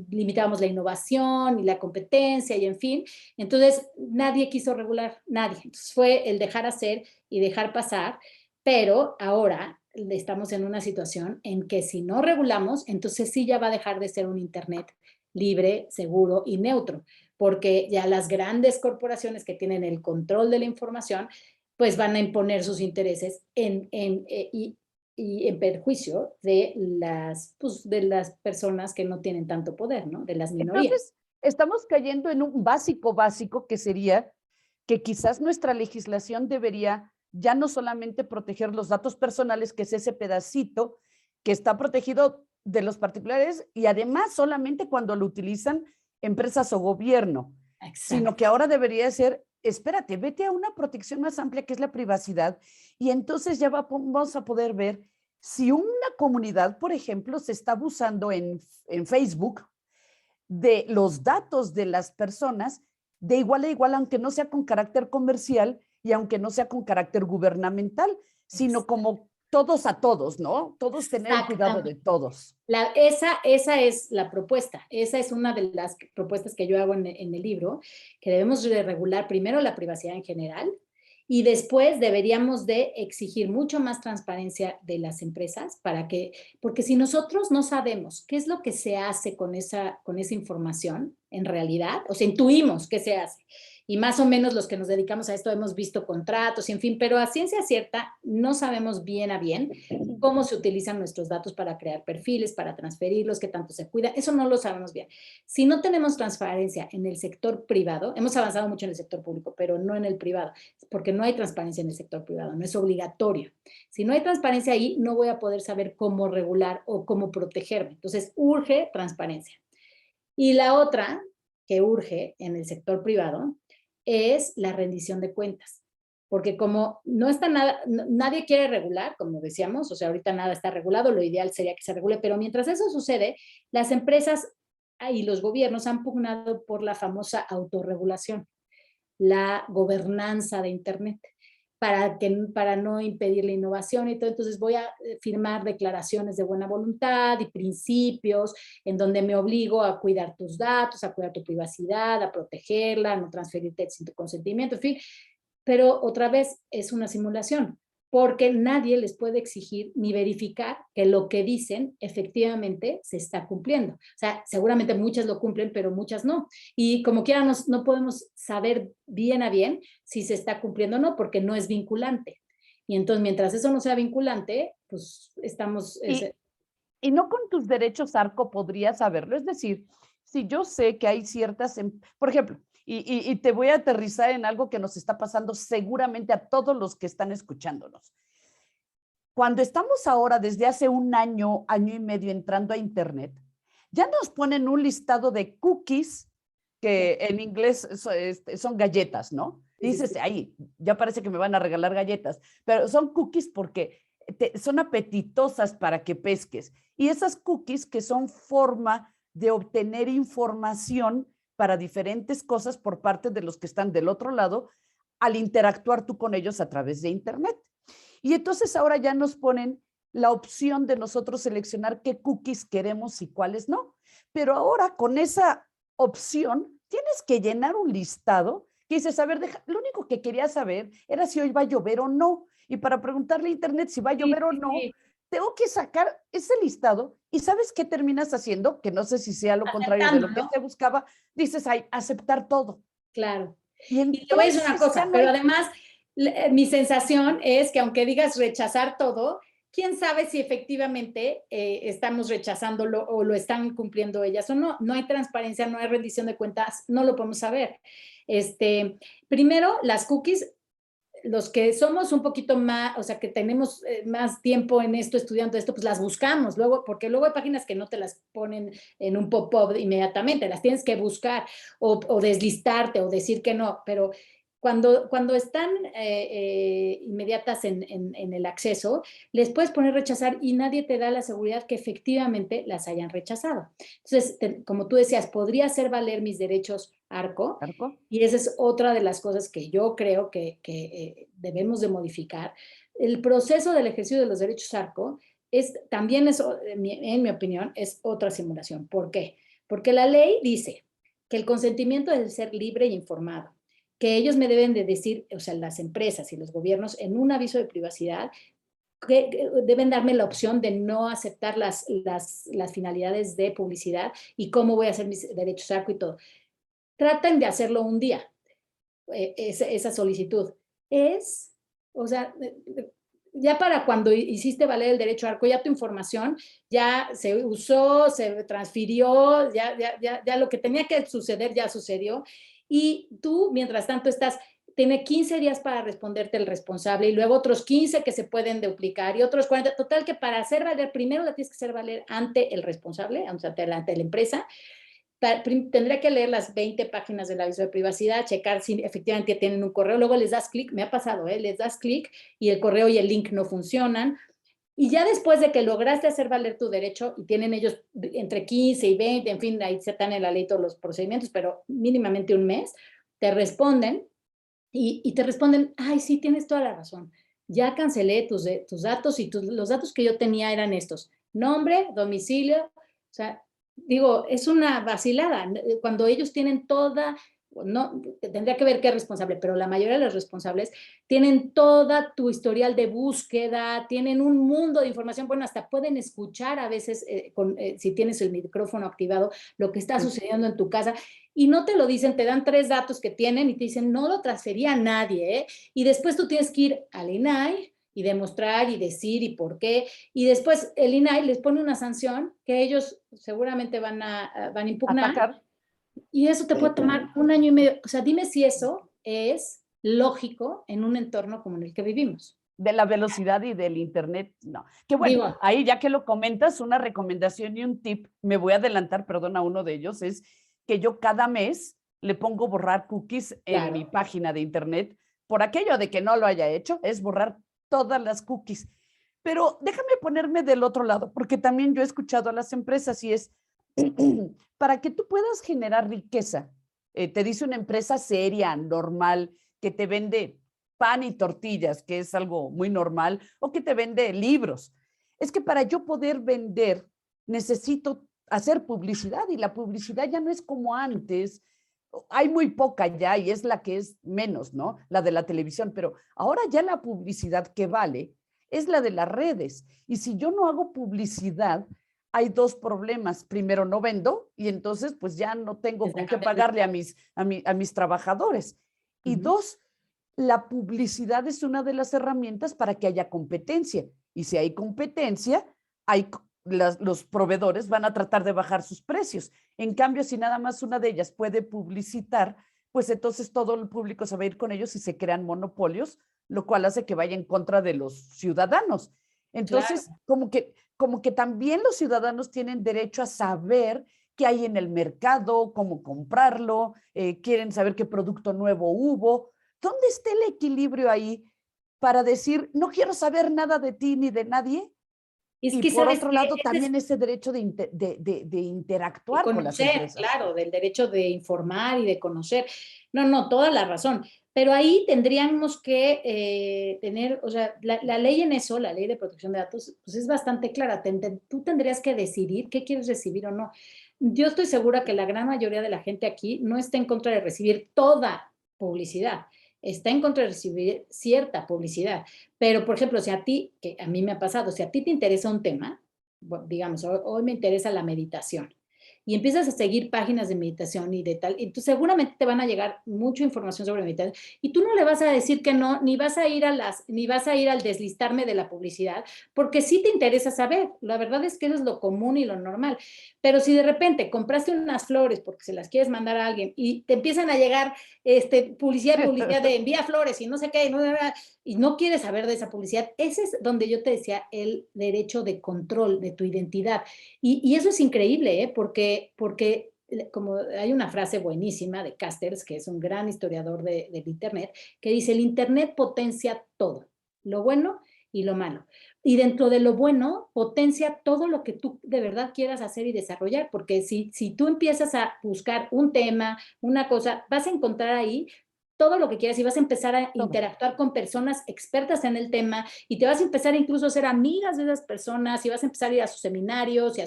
limitábamos la innovación y la competencia y en fin. Entonces, nadie quiso regular, nadie. Entonces, fue el dejar hacer y dejar pasar, pero ahora estamos en una situación en que si no regulamos, entonces sí ya va a dejar de ser un Internet libre, seguro y neutro, porque ya las grandes corporaciones que tienen el control de la información, pues van a imponer sus intereses y en perjuicio de las personas que no tienen tanto poder, ¿no? De las minorías. Entonces, estamos cayendo en un básico que sería que quizás nuestra legislación debería ya no solamente proteger los datos personales, que es ese pedacito que está protegido de los particulares y además solamente cuando lo utilizan empresas o gobierno, sino que ahora debería ser, espérate, vete a una protección más amplia que es la privacidad y entonces ya vamos a poder ver si una comunidad, por ejemplo, se está abusando en Facebook de los datos de las personas de igual a igual, aunque no sea con carácter comercial y aunque no sea con carácter gubernamental, sino como todos a todos, ¿no? Todos tener cuidado de todos. Esa es la propuesta, esa es una de las propuestas que yo hago en el libro, que debemos de regular primero la privacidad en general y después deberíamos de exigir mucho más transparencia de las empresas porque si nosotros no sabemos qué es lo que se hace con esa información en realidad, o sea, intuimos qué se hace, y más o menos los que nos dedicamos a esto hemos visto contratos y en fin, pero a ciencia cierta no sabemos bien a bien cómo se utilizan nuestros datos para crear perfiles, para transferirlos, qué tanto se cuida, eso no lo sabemos bien. Si no tenemos transparencia en el sector privado, hemos avanzado mucho en el sector público, pero no en el privado, porque no hay transparencia en el sector privado, no es obligatorio. Si no hay transparencia ahí, no voy a poder saber cómo regular o cómo protegerme. Entonces, urge transparencia. Y la otra que urge en el sector privado es la rendición de cuentas, porque como no está nada, nadie quiere regular, como decíamos, o sea, ahorita nada está regulado, lo ideal sería que se regule, pero mientras eso sucede, las empresas y los gobiernos han pugnado por la famosa autorregulación, la gobernanza de Internet, para no impedir la innovación y todo. Entonces voy a firmar declaraciones de buena voluntad y principios en donde me obligo a cuidar tus datos, a cuidar tu privacidad, a protegerla, a no transferirte sin tu consentimiento, en fin. Pero otra vez es una simulación, porque nadie les puede exigir ni verificar que lo que dicen efectivamente se está cumpliendo. O sea, seguramente muchas lo cumplen, pero muchas no. Y como quiera, no podemos saber bien a bien si se está cumpliendo o no, porque no es vinculante. Y entonces, mientras eso no sea vinculante, pues estamos... Y no con tus derechos, Arco, podrías saberlo. Es decir, si yo sé que hay ciertas, por ejemplo, y te voy a aterrizar en algo que nos está pasando seguramente a todos los que están escuchándonos. Cuando estamos ahora, desde hace un año, año y medio, entrando a Internet, ya nos ponen un listado de cookies que en inglés son galletas, ¿no? Dices, ahí, ya parece que me van a regalar galletas, pero son cookies porque son apetitosas para que pesques. Y esas cookies que son forma de obtener información para diferentes cosas por parte de los que están del otro lado al interactuar tú con ellos a través de Internet. Y entonces ahora ya nos ponen la opción de nosotros seleccionar qué cookies queremos y cuáles no. Pero ahora con esa opción tienes que llenar un listado que dices, a ver, lo único que quería saber era si hoy va a llover o no. Y para preguntarle a Internet si va a llover o no, tengo que sacar ese listado. ¿Y sabes qué terminas haciendo? Que no sé si sea lo contrario de lo que te buscaba. Dices, ay, aceptar todo. Claro. Y te voy a decir una cosa, pero además mi sensación es que aunque digas rechazar todo, quién sabe si efectivamente estamos rechazándolo o lo están cumpliendo ellas o no. No hay transparencia, no hay rendición de cuentas, no lo podemos saber. Primero, las cookies, los que somos un poquito más, o sea, que tenemos más tiempo en esto, estudiando esto, pues las buscamos luego, porque luego hay páginas que no te las ponen en un pop-up inmediatamente, las tienes que buscar o deslistarte o decir que no, pero cuando están inmediatas en el acceso, les puedes poner rechazar y nadie te da la seguridad que efectivamente las hayan rechazado. Entonces, como tú decías, podría hacer valer mis derechos Arco, y esa es otra de las cosas que yo creo que debemos de modificar. El proceso del ejercicio de los derechos Arco también es, en mi opinión, es otra simulación. ¿Por qué? Porque la ley dice que el consentimiento debe ser libre e informado, que ellos me deben de decir, o sea, las empresas y los gobiernos, en un aviso de privacidad, que deben darme la opción de no aceptar las finalidades de publicidad y cómo voy a hacer mis derechos Arco y todo. Traten de hacerlo un día, esa solicitud. O sea, ya para cuando hiciste valer el derecho Arco, ya tu información ya se usó, se transfirió, ya lo que tenía que suceder ya sucedió. Y tú, mientras tanto, tiene 15 días para responderte el responsable y luego otros 15 que se pueden duplicar y otros 40. Total que para hacer valer, primero la tienes que hacer valer ante el responsable, o sea, ante la empresa. Tendría que leer las 20 páginas del aviso de privacidad, checar si efectivamente tienen un correo, luego les das clic, me ha pasado, les das clic y el correo y el link no funcionan. Y ya después de que lograste hacer valer tu derecho, y tienen ellos entre 15 y 20, en fin, ahí se están en la ley todos los procedimientos, pero mínimamente un mes, te responden y te responden, ay, sí, tienes toda la razón, ya cancelé tus datos y los datos que yo tenía eran estos, nombre, domicilio, o sea, digo, es una vacilada. Cuando ellos tienen no, tendría que ver qué responsable, pero la mayoría de los responsables tienen toda tu historial de búsqueda, tienen un mundo de información, bueno, hasta pueden escuchar a veces, si tienes el micrófono activado, lo que está sucediendo en tu casa, y no te lo dicen, te dan 3 datos que tienen y te dicen, no lo transfería a nadie, y después tú tienes que ir al INAI, y demostrar y decir y por qué. Y después el INAI les pone una sanción que ellos seguramente van a impugnar. Atacar. Y eso te puede tomar un año y medio. O sea, dime si eso es lógico en un entorno como en el que vivimos. De la velocidad y del Internet, no. Que bueno, ahí ya que lo comentas, una recomendación y un tip, me voy a adelantar, perdón, a uno de ellos, es que yo cada mes le pongo borrar cookies en mi página de Internet, por aquello de que no lo haya hecho, es borrar todas las cookies. Pero déjame ponerme del otro lado, porque también yo he escuchado a las empresas y es, para que tú puedas generar riqueza, te dice una empresa seria, normal, que te vende pan y tortillas, que es algo muy normal, o que te vende libros. Es que para yo poder vender, necesito hacer publicidad y la publicidad ya no es como antes. Hay muy poca ya y es la que es menos, ¿no? La de la televisión, pero ahora ya la publicidad que vale es la de las redes. Y si yo no hago publicidad, hay dos problemas. Primero, no vendo y entonces pues ya no tengo con qué pagarle a mis trabajadores. Y dos, la publicidad es una de las herramientas para que haya competencia. Y si hay competencia, los proveedores van a tratar de bajar sus precios. En cambio, si nada más una de ellas puede publicitar, pues entonces todo el público se va a ir con ellos y se crean monopolios, lo cual hace que vaya en contra de los ciudadanos. Entonces, claro, como que también los ciudadanos tienen derecho a saber qué hay en el mercado, cómo comprarlo, quieren saber qué producto nuevo hubo. ¿Dónde está el equilibrio ahí para decir, no quiero saber nada de ti ni de nadie? Es y que, por ¿sabes otro qué? lado, también ese derecho de interactuar con las empresas. Claro, del derecho de informar y de conocer. No, toda la razón. Pero ahí tendríamos que tener, o sea, la ley en eso, la ley de protección de datos, pues es bastante clara. Tú tendrías que decidir qué quieres recibir o no. Yo estoy segura que la gran mayoría de la gente aquí no está en contra de recibir toda publicidad, está en contra de recibir cierta publicidad. Pero, por ejemplo, si a ti, que a mí me ha pasado, si a ti te interesa un tema, bueno, digamos, hoy me interesa la meditación, y empiezas a seguir páginas de meditación y de tal, entonces seguramente te van a llegar mucha información sobre meditación y tú no le vas a decir que no, ni vas a ir al deslistarme de la publicidad, porque sí te interesa saber. La verdad es que eso es lo común y lo normal. Pero si de repente compraste unas flores porque se las quieres mandar a alguien y te empiezan a llegar publicidad de envía flores y no sé qué, y no quieres saber de esa publicidad, ese es donde yo te decía el derecho de control de tu identidad. Y eso es increíble, ¿eh? Porque como hay una frase buenísima de Castells, que es un gran historiador del Internet, que dice, el Internet potencia todo, lo bueno y lo malo. Y dentro de lo bueno, potencia todo lo que tú de verdad quieras hacer y desarrollar, porque si tú empiezas a buscar un tema, una cosa, vas a encontrar ahí todo lo que quieras y vas a empezar a interactuar con personas expertas en el tema y te vas a empezar incluso a ser amigas de esas personas y vas a empezar a ir a sus seminarios y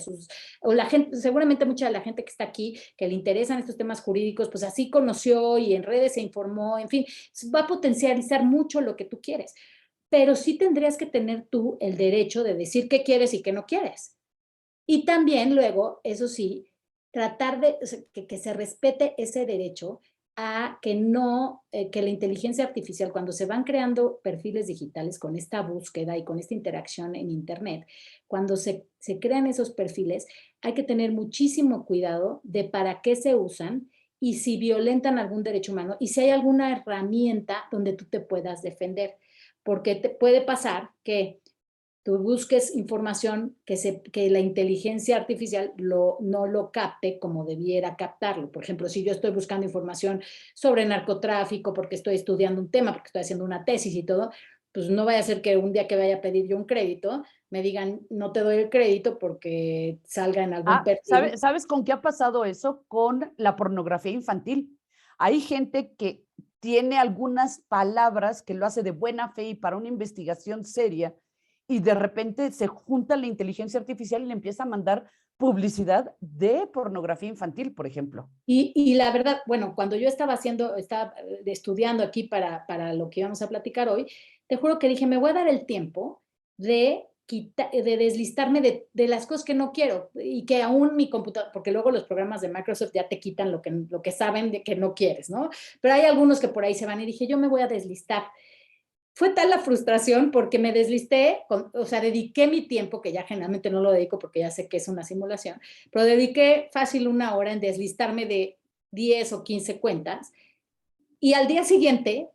o la gente, seguramente mucha de la gente que está aquí, que le interesan estos temas jurídicos, pues así conoció y en redes se informó, en fin, va a potencializar mucho lo que tú quieres. Pero sí tendrías que tener tú el derecho de decir qué quieres y qué no quieres. Y también luego, eso sí, tratar de que se respete ese derecho a que no, que la inteligencia artificial, cuando se van creando perfiles digitales con esta búsqueda y con esta interacción en Internet, cuando se crean esos perfiles, hay que tener muchísimo cuidado de para qué se usan y si violentan algún derecho humano y si hay alguna herramienta donde tú te puedas defender. Porque te puede pasar que tú busques información que la inteligencia artificial no lo capte como debiera captarlo. Por ejemplo, si yo estoy buscando información sobre narcotráfico porque estoy estudiando un tema, porque estoy haciendo una tesis y todo, pues no vaya a ser que un día que vaya a pedir yo un crédito, me digan, no te doy el crédito porque salga en algún perfil. ¿Sabes con qué ha pasado eso? Con la pornografía infantil. Hay gente que tiene algunas palabras que lo hace de buena fe y para una investigación seria y de repente se junta la inteligencia artificial y le empieza a mandar publicidad de pornografía infantil, por ejemplo. Y la verdad, bueno, cuando yo estaba estudiando aquí para lo que íbamos a platicar hoy, te juro que dije, me voy a dar el tiempo de deslistarme de las cosas que no quiero y que aún mi computadora, porque luego los programas de Microsoft ya te quitan lo que saben de que no quieres, ¿no? Pero hay algunos que por ahí se van y dije, yo me voy a deslistar. Fue tal la frustración porque me deslisté, o sea, dediqué mi tiempo, que ya generalmente no lo dedico porque ya sé que es una simulación, pero dediqué fácil una hora en deslistarme de 10 o 15 cuentas y al día siguiente,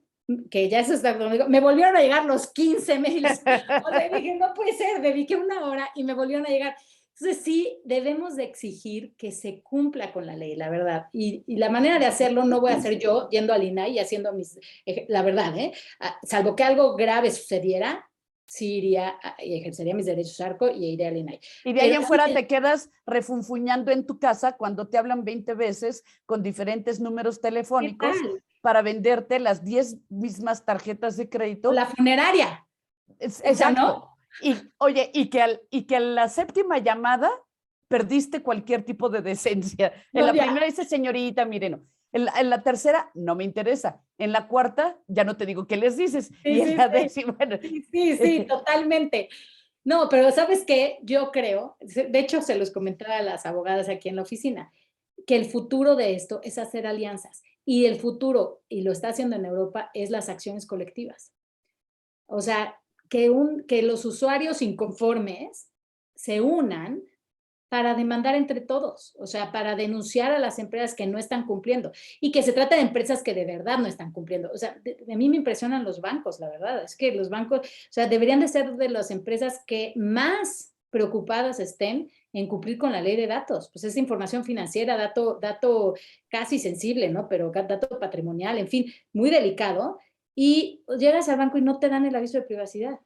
que ya eso está, me volvieron a llegar los 15 mails. O sea, dije, no puede ser, dediqué una hora y me volvieron a llegar. Entonces sí, debemos de exigir que se cumpla con la ley, la verdad. Y la manera de hacerlo no voy a hacer yo yendo al INAI y haciendo la verdad, salvo que algo grave sucediera, sí iría y ejercería mis derechos ARCO y iría al INAI. Y de ahí en fuera te quedas refunfuñando en tu casa cuando te hablan 20 veces con diferentes números telefónicos para venderte las 10 mismas tarjetas de crédito. La funeraria. Exacto. ¿No? Y oye, y que a la séptima llamada perdiste cualquier tipo de decencia. En la primera dice, señorita, miren, no. En la tercera, no me interesa. En la cuarta, ya no te digo qué les dices. Sí, y en la décima, bueno, sí, totalmente. No, pero ¿sabes qué? Yo creo, de hecho se los comentaba a las abogadas aquí en la oficina, que el futuro de esto es hacer alianzas. Y el futuro, y lo está haciendo en Europa, es las acciones colectivas. O sea, que los usuarios inconformes se unan para demandar entre todos, o sea, para denunciar a las empresas que no están cumpliendo y que se trata de empresas que de verdad no están cumpliendo. O sea, a mí me impresionan los bancos, la verdad, es que los bancos, o sea, deberían de ser de las empresas que más preocupadas estén en cumplir con la ley de datos. Pues es información financiera, dato casi sensible, ¿no? Pero dato patrimonial, en fin, muy delicado. Y llegas al banco y no te dan el aviso de privacidad.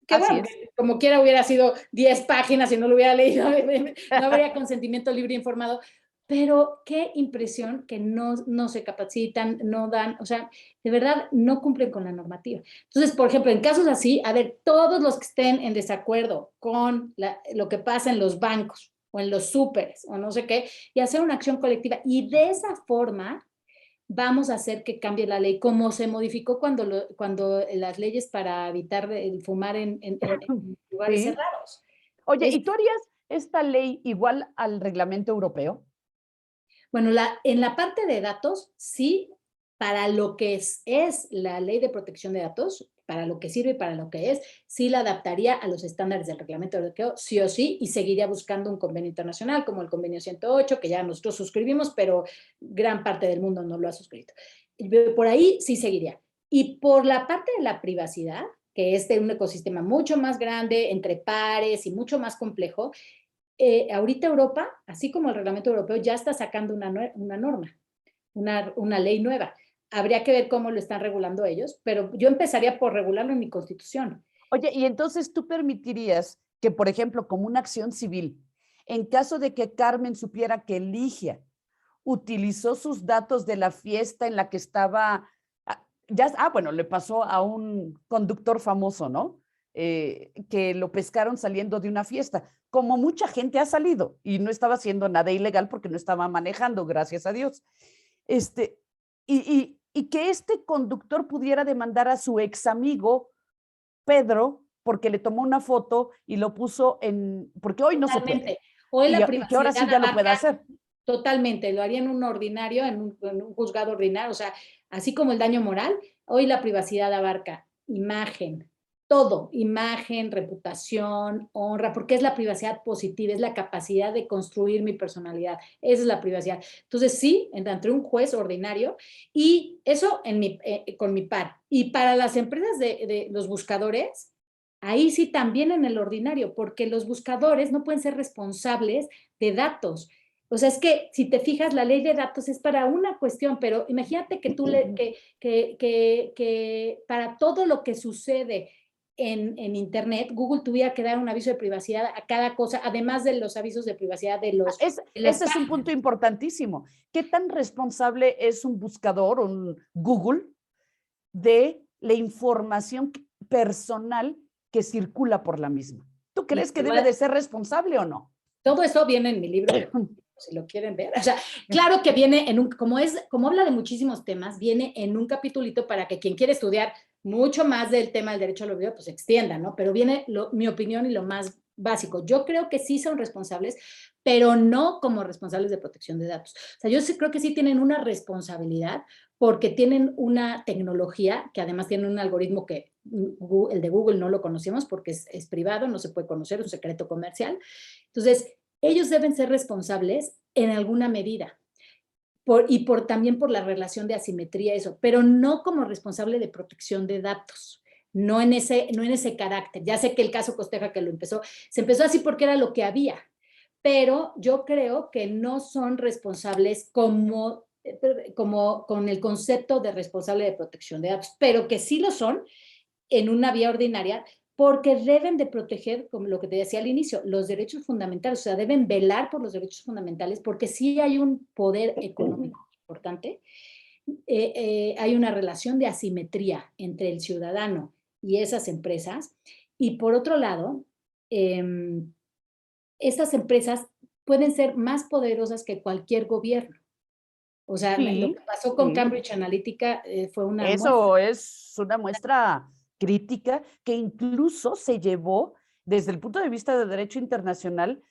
Que bueno, que como quiera hubiera sido 10 páginas y no lo hubiera leído, no habría consentimiento libre e informado, pero qué impresión que no se capacitan, no dan, o sea, de verdad no cumplen con la normativa. Entonces, por ejemplo, en casos así, a ver, todos los que estén en desacuerdo con lo que pasa en los bancos o en los súperes o no sé qué, y hacer una acción colectiva, y de esa forma vamos a hacer que cambie la ley, como se modificó cuando las leyes para evitar el fumar en lugares cerrados. Oye, ¿y tú harías esta ley igual al reglamento europeo? Bueno, en la parte de datos, sí, para lo que es la ley de protección de datos, para lo que sirve y para lo que es, sí la adaptaría a los estándares del reglamento europeo, sí o sí, y seguiría buscando un convenio internacional como el convenio 108, que ya nosotros suscribimos, pero gran parte del mundo no lo ha suscrito. Por ahí sí seguiría. Y por la parte de la privacidad, que es de un ecosistema mucho más grande, entre pares y mucho más complejo, ahorita Europa, así como el reglamento europeo, ya está sacando una norma, una ley nueva. Habría que ver cómo lo están regulando ellos, pero yo empezaría por regularlo en mi constitución. Oye, y entonces tú permitirías que, por ejemplo, como una acción civil, en caso de que Carmen supiera que Ligia utilizó sus datos de la fiesta en la que estaba, bueno, le pasó a un conductor famoso, ¿no? Que lo pescaron saliendo de una fiesta, como mucha gente ha salido y no estaba haciendo nada ilegal porque no estaba manejando, gracias a Dios. Y que este conductor pudiera demandar a su ex amigo Pedro porque le tomó una foto y lo puso porque hoy no se puede. Hoy la y que ahora sí ya lo puede hacer. Totalmente, lo haría en un ordinario, en un juzgado ordinario, o sea, así como el daño moral, hoy la privacidad abarca imagen, todo, imagen, reputación, honra, porque es la privacidad positiva, es la capacidad de construir mi personalidad, esa es la privacidad. Entonces sí, entre un juez ordinario y eso con mi par. Y para las empresas de los buscadores, ahí sí también en el ordinario, porque los buscadores no pueden ser responsables de datos. O sea, es que si te fijas, la ley de datos es para una cuestión, pero imagínate que que para todo lo que sucede en Internet, Google tuviera que dar un aviso de privacidad a cada cosa, además de los avisos de privacidad de los... Ese es un punto importantísimo. ¿Qué tan responsable es un buscador, un Google, de la información personal que circula por la misma? ¿Tú crees que debe de ser responsable o no? Todo eso viene en mi libro, si lo quieren ver. O sea, claro que viene como habla de muchísimos temas, viene en un capitulito para que quien quiere estudiar mucho más del tema del derecho al olvido, pues extienda, ¿no? Pero viene mi opinión y lo más básico. Yo creo que sí son responsables, pero no como responsables de protección de datos. O sea, yo sí creo que sí tienen una responsabilidad porque tienen una tecnología que además tiene un algoritmo que el de Google no lo conocemos porque es privado, no se puede conocer, es un secreto comercial. Entonces, ellos deben ser responsables en alguna medida. También por la relación de asimetría, eso, pero no como responsable de protección de datos, no en ese carácter. Ya sé que el caso Costeja que se empezó así porque era lo que había, pero yo creo que no son responsables como con el concepto de responsable de protección de datos, pero que sí lo son en una vía ordinaria, porque deben de proteger, como lo que te decía al inicio, los derechos fundamentales, o sea, deben velar por los derechos fundamentales, porque sí hay un poder económico importante, hay una relación de asimetría entre el ciudadano y esas empresas, y por otro lado, eh, estas empresas pueden ser más poderosas que cualquier gobierno. O sea, lo que Sí, pasó con sí. Cambridge Analytica fue una muestra. Eso es una muestra crítica que incluso se llevó desde el punto de vista de derecho internacional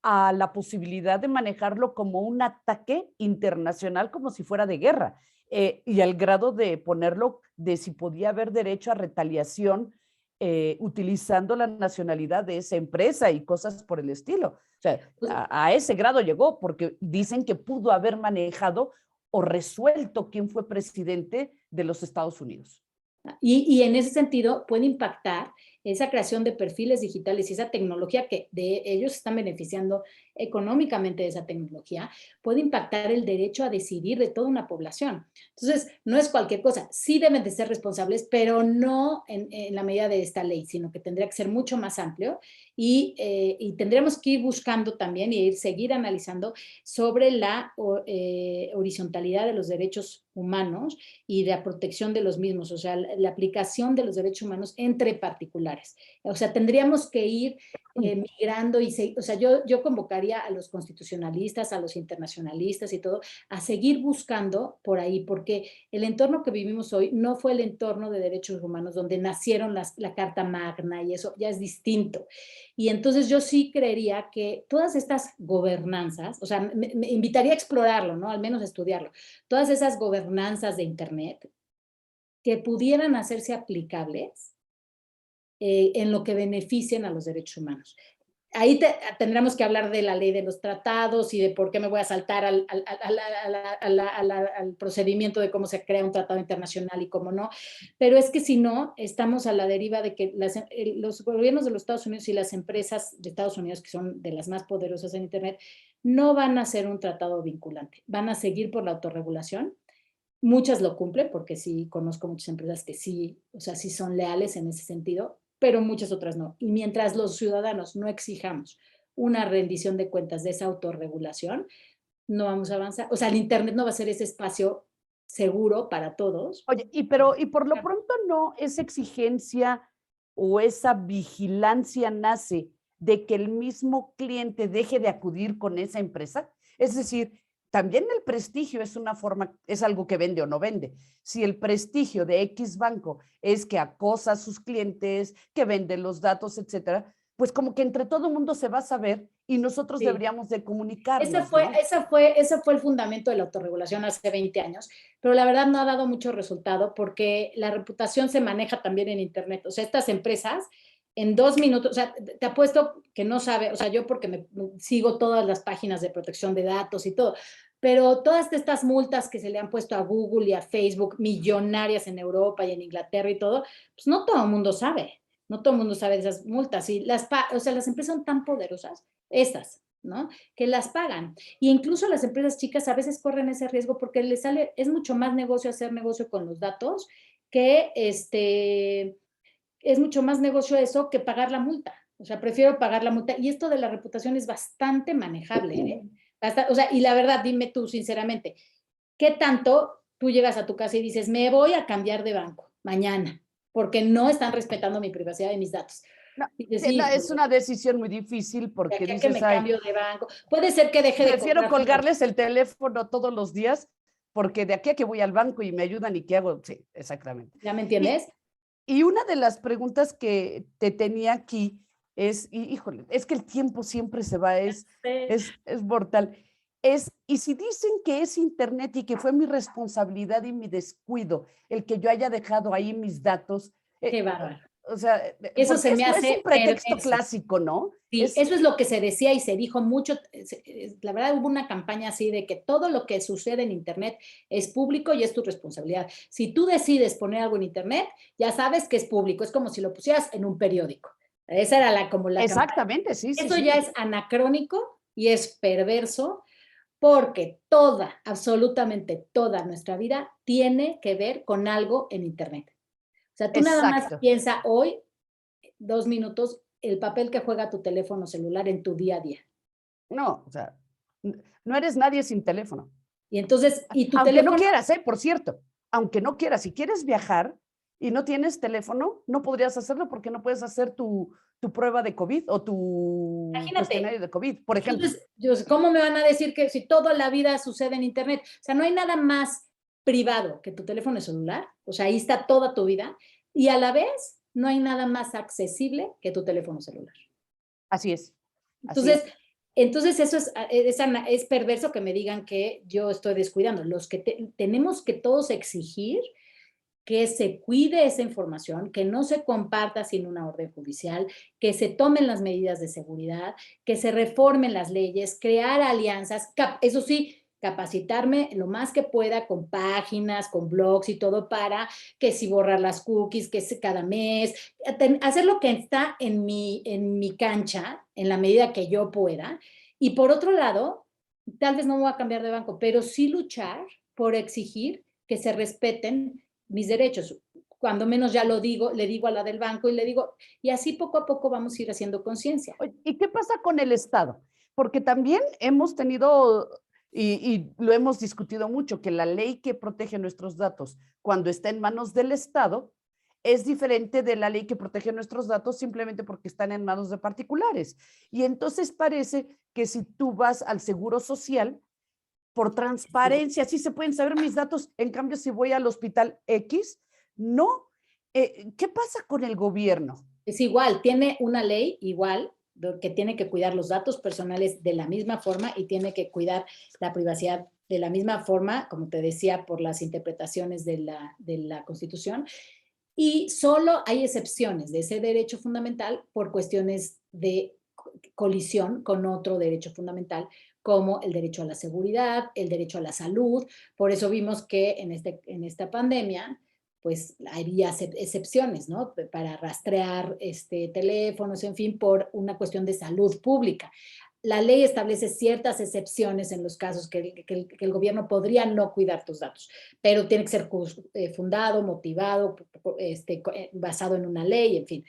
a la posibilidad de manejarlo como un ataque internacional, como si fuera de guerra, y al grado de ponerlo de si podía haber derecho a retaliación utilizando la nacionalidad de esa empresa y cosas por el estilo. O sea, Pues, a ese grado llegó porque dicen que pudo haber manejado o resuelto quién fue presidente de los Estados Unidos. y en ese sentido puede impactar esa creación de perfiles digitales y esa tecnología que de ellos están beneficiando económicamente de esa tecnología, puede impactar el derecho a decidir de toda una población. Entonces, no es cualquier cosa. Sí deben de ser responsables, pero no en la medida de esta ley, sino que tendría que ser mucho más amplio y tendríamos que ir buscando también y seguir analizando sobre la horizontalidad de los derechos humanos y de la protección de los mismos, o sea, la aplicación de los derechos humanos entre particulares. O sea, tendríamos que ir migrando o sea, yo convocaría a los constitucionalistas, a los internacionalistas y todo, a seguir buscando por ahí, porque el entorno que vivimos hoy no fue el entorno de derechos humanos donde nacieron la Carta Magna y eso ya es distinto. Y entonces yo sí creería que todas estas gobernanzas, o sea, me invitaría a explorarlo, ¿no? Al menos a estudiarlo. Todas esas gobernanzas de Internet que pudieran hacerse aplicables en lo que beneficien a los derechos humanos. Ahí tendremos que hablar de la ley de los tratados y de por qué me voy a saltar al procedimiento de cómo se crea un tratado internacional y cómo no. Pero es que si no, estamos a la deriva de que los gobiernos de los Estados Unidos y las empresas de Estados Unidos, que son de las más poderosas en Internet, no van a hacer un tratado vinculante. Van a seguir por la autorregulación. Muchas lo cumplen, porque sí conozco muchas empresas que sí, o sea, sí son leales en ese sentido, pero muchas otras no. Y mientras los ciudadanos no exijamos una rendición de cuentas de esa autorregulación, no vamos a avanzar. O sea, el Internet no va a ser ese espacio seguro para todos. Oye, y por lo pronto no, esa exigencia o esa vigilancia nace de que el mismo cliente deje de acudir con esa empresa. Es decir, también el prestigio es una forma, es algo que vende o no vende. Si el prestigio de X banco es que acosa a sus clientes, que vende los datos, etcétera, pues como que entre todo el mundo se va a saber y nosotros Sí. deberíamos de comunicarnos, ¿no? Ese fue el fundamento de la autorregulación hace 20 años, pero la verdad no ha dado mucho resultado porque la reputación se maneja también en Internet. O sea, estas empresas en 2 minutos, o sea, te apuesto que no sabe, o sea, yo porque me sigo todas las páginas de protección de datos y todo, pero todas estas multas que se le han puesto a Google y a Facebook, millonarias en Europa y en Inglaterra y todo, pues no todo el mundo sabe. No todo el mundo sabe de esas multas. Y o sea, las empresas son tan poderosas, estas, ¿no? Que las pagan. Y incluso las empresas chicas a veces corren ese riesgo porque les sale, es mucho más negocio hacer negocio con los datos que es mucho más negocio eso que pagar la multa. O sea, prefiero pagar la multa. Y esto de la reputación es bastante manejable, ¿eh? O sea, y la verdad, dime tú sinceramente, ¿qué tanto tú llegas a tu casa y dices, me voy a cambiar de banco mañana, porque no están respetando mi privacidad y mis datos? No, Y dices, no, es híjole, una decisión muy difícil de porque aquí a que dices, me ay, cambio de banco. Puede ser que deje de prefiero cobrar por colgarles el teléfono todos los días porque de aquí a que voy al banco y me ayudan y qué hago, sí, exactamente. ¿ya me Y, entiendes? y una de las preguntas que te tenía aquí es, híjole, es que el tiempo siempre se va, es mortal. Y si dicen que es Internet y que fue mi responsabilidad y mi descuido el que yo haya dejado ahí mis datos, Qué bárbaro. o sea, Eso porque se me es un hace pretexto perverso. clásico, ¿no? Sí, eso es lo que se decía y se dijo mucho. La verdad, hubo una campaña así de que todo lo que sucede en Internet es público y es tu responsabilidad. Si tú decides poner algo en Internet, ya sabes que es público. Es como si lo pusieras en un periódico. Esa era como la campaña. Exactamente, sí, sí, Eso ya sí. es anacrónico y es perverso porque toda, absolutamente toda nuestra vida tiene que ver con algo en Internet. O sea, tú nada más Exacto. piensa hoy, 2 minutos, el papel que juega tu teléfono celular en tu día a día. No, o sea, no eres nadie sin teléfono. Y entonces, y tu Aunque no teléfono, quieras, por cierto, aunque no quieras, si quieres viajar y no tienes teléfono, no podrías hacerlo porque no puedes hacer tu prueba de COVID o tu imagínate, cuestionario de COVID, por ejemplo. entonces, ¿cómo me van a decir que si toda la vida sucede en Internet? O sea, no hay nada más privado que tu teléfono celular, o sea, ahí está toda tu vida, y a la vez no hay nada más accesible que tu teléfono celular. Así es, así Entonces, es. entonces eso es perverso que me digan que yo estoy descuidando. Los que tenemos que todos exigir que se cuide esa información, que no se comparta sin una orden judicial, que se tomen las medidas de seguridad, que se reformen las leyes, crear alianzas, eso sí, capacitarme lo más que pueda con páginas, con blogs y todo para que si borrar las cookies, que cada mes, hacer lo que está en mi cancha, en la medida que yo pueda. Y por otro lado, tal vez no voy a cambiar de banco, pero sí luchar por exigir que se respeten mis derechos. Cuando menos ya lo digo, le digo a la del banco y le digo, y así poco a poco vamos a ir haciendo conciencia. Oye, ¿y qué pasa con el Estado? Porque también hemos tenido, y lo hemos discutido mucho, que la ley que protege nuestros datos cuando está en manos del Estado es diferente de la ley que protege nuestros datos simplemente porque están en manos de particulares. Y entonces parece que si tú vas al Seguro Social, por transparencia, sí se pueden saber mis datos, en cambio si voy al hospital X, no. ¿Qué pasa con el gobierno? Es igual, tiene una ley igual que tiene que cuidar los datos personales de la misma forma y tiene que cuidar la privacidad de la misma forma, como te decía, por las interpretaciones de la Constitución. Y solo hay excepciones de ese derecho fundamental por cuestiones de colisión con otro derecho fundamental, como el derecho a la seguridad, el derecho a la salud. Por eso vimos que en esta pandemia, pues había excepciones, ¿no? Para rastrear teléfonos, en fin, por una cuestión de salud pública. La ley establece ciertas excepciones en los casos que el gobierno podría no cuidar tus datos, pero tiene que ser fundado, motivado, basado en una ley, en fin.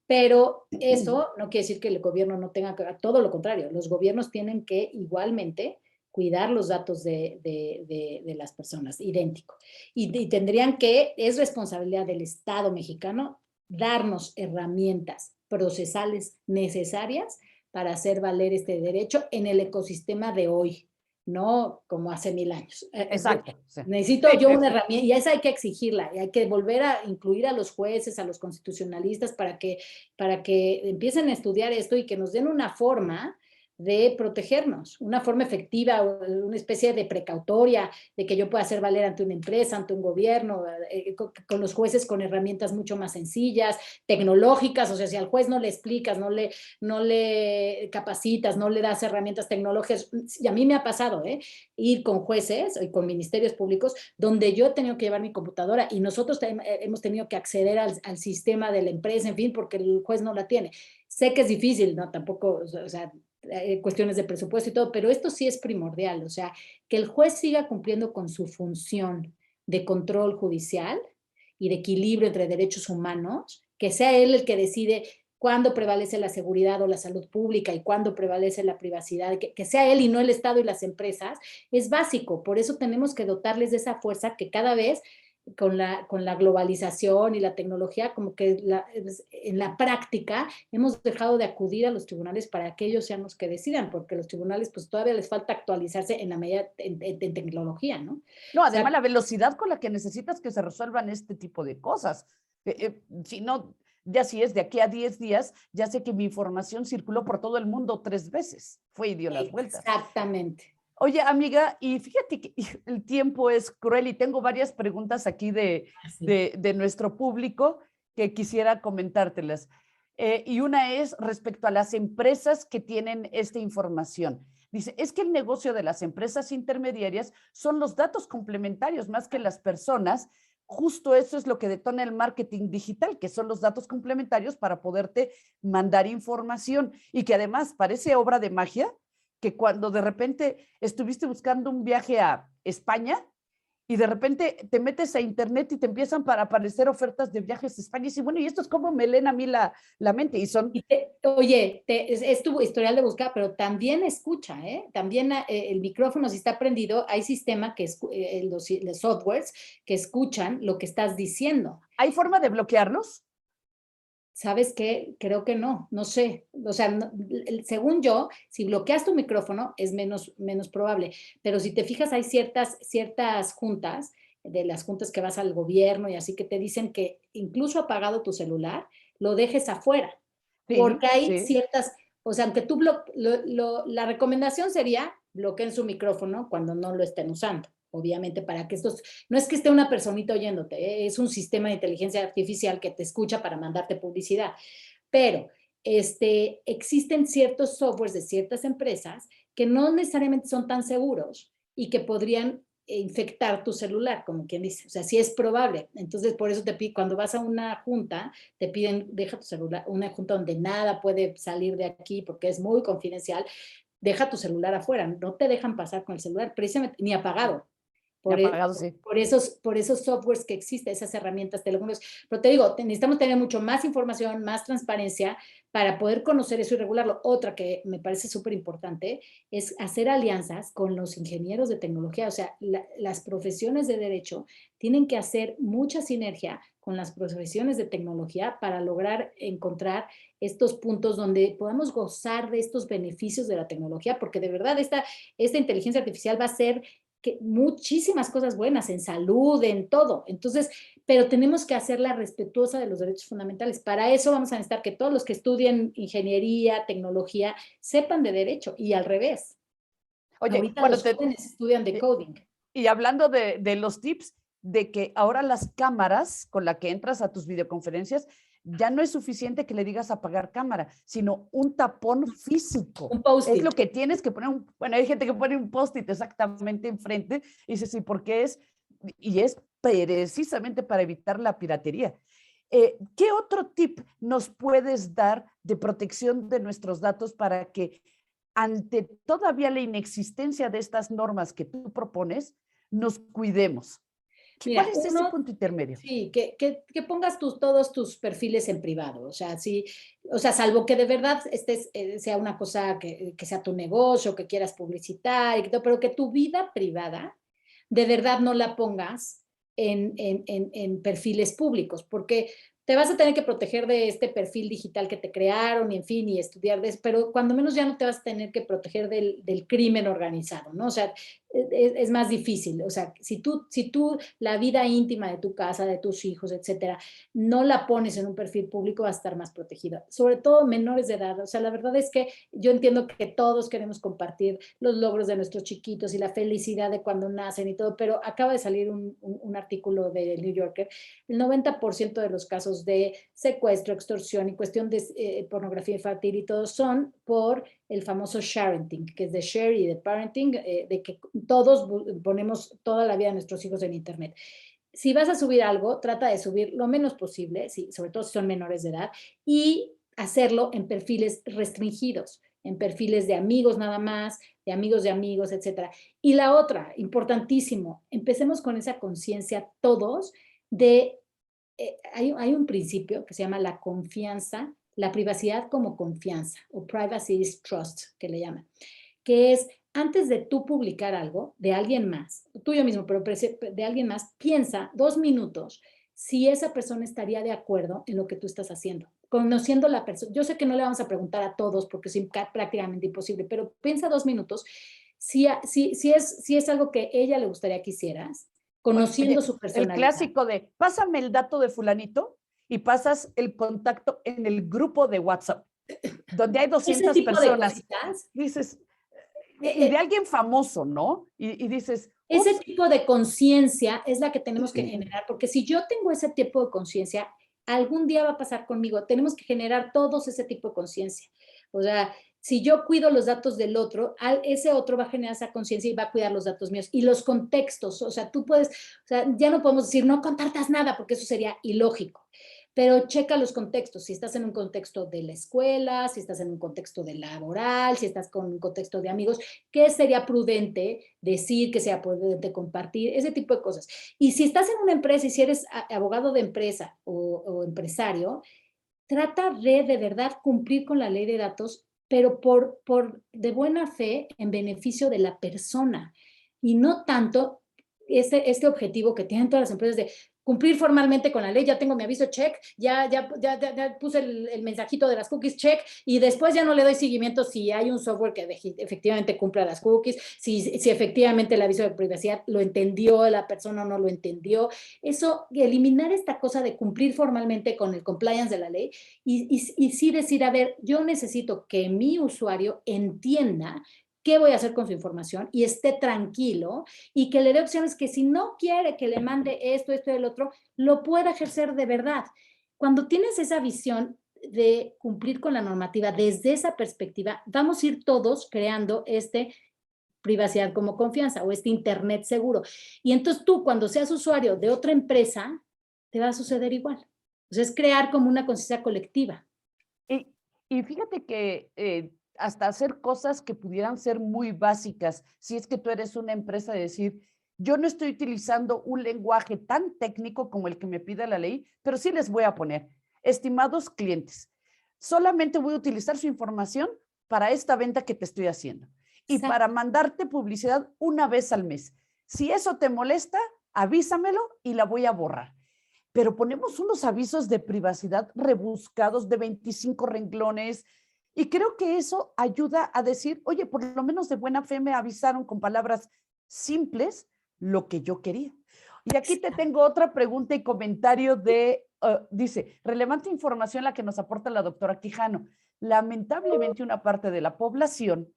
Pero eso no quiere decir que el gobierno no tenga que, todo lo contrario, los gobiernos tienen que igualmente cuidar los datos de las personas, idéntico. Y tendrían que, es responsabilidad del Estado mexicano darnos herramientas procesales necesarias para hacer valer este derecho en el ecosistema de hoy, no como hace 1000 años. Exacto. Sí. Necesito yo una herramienta y esa hay que exigirla, y hay que volver a incluir a los jueces, a los constitucionalistas para que empiecen a estudiar esto y que nos den una forma de protegernos, una forma efectiva, una especie de precautoria de que yo pueda hacer valer ante una empresa, ante un gobierno, con los jueces con herramientas mucho más sencillas, tecnológicas, o sea, si al juez no le explicas, no le capacitas, no le das herramientas tecnológicas, y a mí me ha pasado, ir con jueces y con ministerios públicos donde yo he tenido que llevar mi computadora y nosotros hemos tenido que acceder al sistema de la empresa, en fin, porque el juez no la tiene. Sé que es difícil, ¿no? Tampoco, o sea, cuestiones de presupuesto y todo, pero esto sí es primordial, o sea, que el juez siga cumpliendo con su función de control judicial y de equilibrio entre derechos humanos, que sea él el que decide cuándo prevalece la seguridad o la salud pública y cuándo prevalece la privacidad, que sea él y no el Estado y las empresas, es básico. Por eso tenemos que dotarles de esa fuerza que cada vez con la globalización y la tecnología, como que en la práctica hemos dejado de acudir a los tribunales para que ellos sean los que decidan, porque los tribunales pues todavía les falta actualizarse en la medida en tecnología, ¿no? No, O además sea, la velocidad con la que necesitas que se resuelvan este tipo de cosas. Si no, ya si es de aquí a 10 días, ya sé que mi información circuló por todo el mundo 3 veces. Fue y dio las vueltas. exactamente. Oye, amiga, y fíjate que el tiempo es cruel y tengo varias preguntas aquí Así. de nuestro público que quisiera comentártelas. Y una es respecto a las empresas que tienen esta información. Dice, es que el negocio de las empresas intermediarias son los datos complementarios más que las personas. Justo eso es lo que detona el marketing digital, que son los datos complementarios para poderte mandar información y que además parece obra de magia, que cuando de repente estuviste buscando un viaje a España y de repente te metes a internet y te empiezan para aparecer ofertas de viajes a España y dices, bueno, y esto es como me leen a mí la mente y son... Oye, es tu historial de búsqueda, pero también escucha, ¿eh? También el micrófono, si está prendido, hay sistema que los softwares que escuchan lo que estás diciendo. ¿Hay forma de bloquearlos? ¿Sabes qué? Creo que no sé. O sea, según yo, si bloqueas tu micrófono es menos probable. Pero si te fijas, hay ciertas juntas, de las juntas que vas al gobierno y así, que te dicen que incluso apagado tu celular, lo dejes afuera. Sí, Porque hay sí. ciertas, o sea, aunque la recomendación sería bloqueen su micrófono cuando no lo estén usando. Obviamente, para que no es que esté una personita oyéndote, es un sistema de inteligencia artificial que te escucha para mandarte publicidad. Pero existen ciertos softwares de ciertas empresas que no necesariamente son tan seguros y que podrían infectar tu celular, como quien dice. O sea, sí es probable. Entonces, por eso cuando vas a una junta, te piden, deja tu celular, una junta donde nada puede salir de aquí porque es muy confidencial, deja tu celular afuera, no te dejan pasar con el celular, precisamente, ni apagado por, Apagado, sí. por esos softwares que existen, esas herramientas, teléfonos. Pero te digo, necesitamos tener mucho más información, más transparencia para poder conocer eso y regularlo. Otra que me parece súper importante es hacer alianzas con los ingenieros de tecnología. O sea, las profesiones de derecho tienen que hacer mucha sinergia con las profesiones de tecnología para lograr encontrar estos puntos donde podamos gozar de estos beneficios de la tecnología, porque de verdad esta inteligencia artificial va a ser que muchísimas cosas buenas en salud, en todo. Entonces, pero tenemos que hacerla respetuosa de los derechos fundamentales. Para eso vamos a necesitar que todos los que estudien ingeniería, tecnología, sepan de derecho y al revés. Oye, Ahorita los jóvenes estudian de coding. y hablando de los tips, de que ahora las cámaras con las que entras a tus videoconferencias, ya no es suficiente que le digas apagar cámara, sino un tapón físico. Un post-it. Es lo que tienes que poner, bueno, hay gente que pone un post-it exactamente enfrente y dices, ¿y por qué es? Y es precisamente para evitar la piratería. ¿Qué otro tip nos puedes dar de protección de nuestros datos para que ante todavía la inexistencia de estas normas que tú propones, nos cuidemos? Mira, ¿Cuál es ese punto intermedio? Sí, que pongas todos tus perfiles en privado, o sea, sí, o sea, salvo que de verdad sea una cosa que sea tu negocio, que quieras publicitar, pero que tu vida privada de verdad no la pongas en perfiles públicos, porque te vas a tener que proteger de este perfil digital que te crearon y en fin, y estudiar de eso, pero cuando menos ya no te vas a tener que proteger del crimen organizado, ¿no? O sea, es más difícil, o sea, si tú la vida íntima de tu casa, de tus hijos, etcétera, no la pones en un perfil público, vas a estar más protegida, sobre todo menores de edad. O sea, la verdad es que yo entiendo que todos queremos compartir los logros de nuestros chiquitos y la felicidad de cuando nacen y todo, pero acaba de salir un artículo del New Yorker, el 90% de los casos de secuestro, extorsión y cuestión de pornografía infantil y todo son por el famoso sharenting, que es de share y de parenting, de que todos ponemos toda la vida de nuestros hijos en internet. Si vas a subir algo, trata de subir lo menos posible, sí, sobre todo si son menores de edad, y hacerlo en perfiles restringidos, en perfiles de amigos nada más, de amigos, etcétera. Y la otra, importantísimo, empecemos con esa conciencia todos de, hay un principio que se llama la confianza, la privacidad como confianza, o privacy is trust, que le llaman, que es antes de tú publicar algo de alguien más, tuyo mismo, pero de alguien más, piensa 2 minutos si esa persona estaría de acuerdo en lo que tú estás haciendo. Conociendo la persona, yo sé que no le vamos a preguntar a todos porque es prácticamente imposible, pero piensa 2 minutos si es algo que ella le gustaría que hicieras, conociendo Oye, su el personalidad. clásico de, pásame el dato de fulanito y pasas el contacto en el grupo de WhatsApp, donde hay Ese 200 tipo de personas. cositas. Dices, y de alguien famoso, ¿no? Y dices, Ese ups. tipo de conciencia es la que tenemos que generar, porque si yo tengo ese tipo de conciencia, algún día va a pasar conmigo. Tenemos que generar todos ese tipo de conciencia. O sea, si yo cuido los datos del otro, ese otro va a generar esa conciencia y va a cuidar los datos míos. Y los contextos, o sea, tú puedes, o sea, ya no podemos decir no compartas nada, porque eso sería ilógico. pero checa los contextos, si estás en un contexto de la escuela, si estás en un contexto de laboral, si estás con un contexto de amigos, qué sería prudente decir, qué sería prudente compartir, ese tipo de cosas. Y si estás en una empresa y si eres abogado de empresa o empresario, trata de verdad cumplir con la ley de datos, pero de buena fe en beneficio de la persona y no tanto este objetivo que tienen todas las empresas de cumplir formalmente con la ley, ya tengo mi aviso, check, ya puse el mensajito de las cookies, check, y después ya no le doy seguimiento si hay un software que efectivamente cumpla las cookies, si efectivamente el aviso de privacidad lo entendió la persona o no lo entendió. Eso, eliminar esta cosa de cumplir formalmente con el compliance de la ley y sí decir, a ver, yo necesito que mi usuario entienda qué voy a hacer con su información y esté tranquilo y que le dé opciones que si no quiere que le mande esto y el otro, lo pueda ejercer de verdad. Cuando tienes esa visión de cumplir con la normativa desde esa perspectiva, vamos a ir todos creando privacidad como confianza o este internet seguro. Y entonces tú, cuando seas usuario de otra empresa, te va a suceder igual. Entonces, es crear como una conciencia colectiva. Y, y fíjate que hasta hacer cosas que pudieran ser muy básicas, si es que tú eres una empresa, de decir, yo no estoy utilizando un lenguaje tan técnico como el que me pide la ley, pero sí les voy a poner, estimados clientes, solamente voy a utilizar su información para esta venta que te estoy haciendo y Exacto. para mandarte publicidad una vez al mes. Si eso te molesta, avísamelo y la voy a borrar. Pero ponemos unos avisos de privacidad rebuscados de 25 renglones y creo que eso ayuda a decir, oye, por lo menos de buena fe me avisaron con palabras simples lo que yo quería. Y aquí te tengo otra pregunta y comentario dice, relevante información la que nos aporta la doctora Quijano. Lamentablemente una parte de la población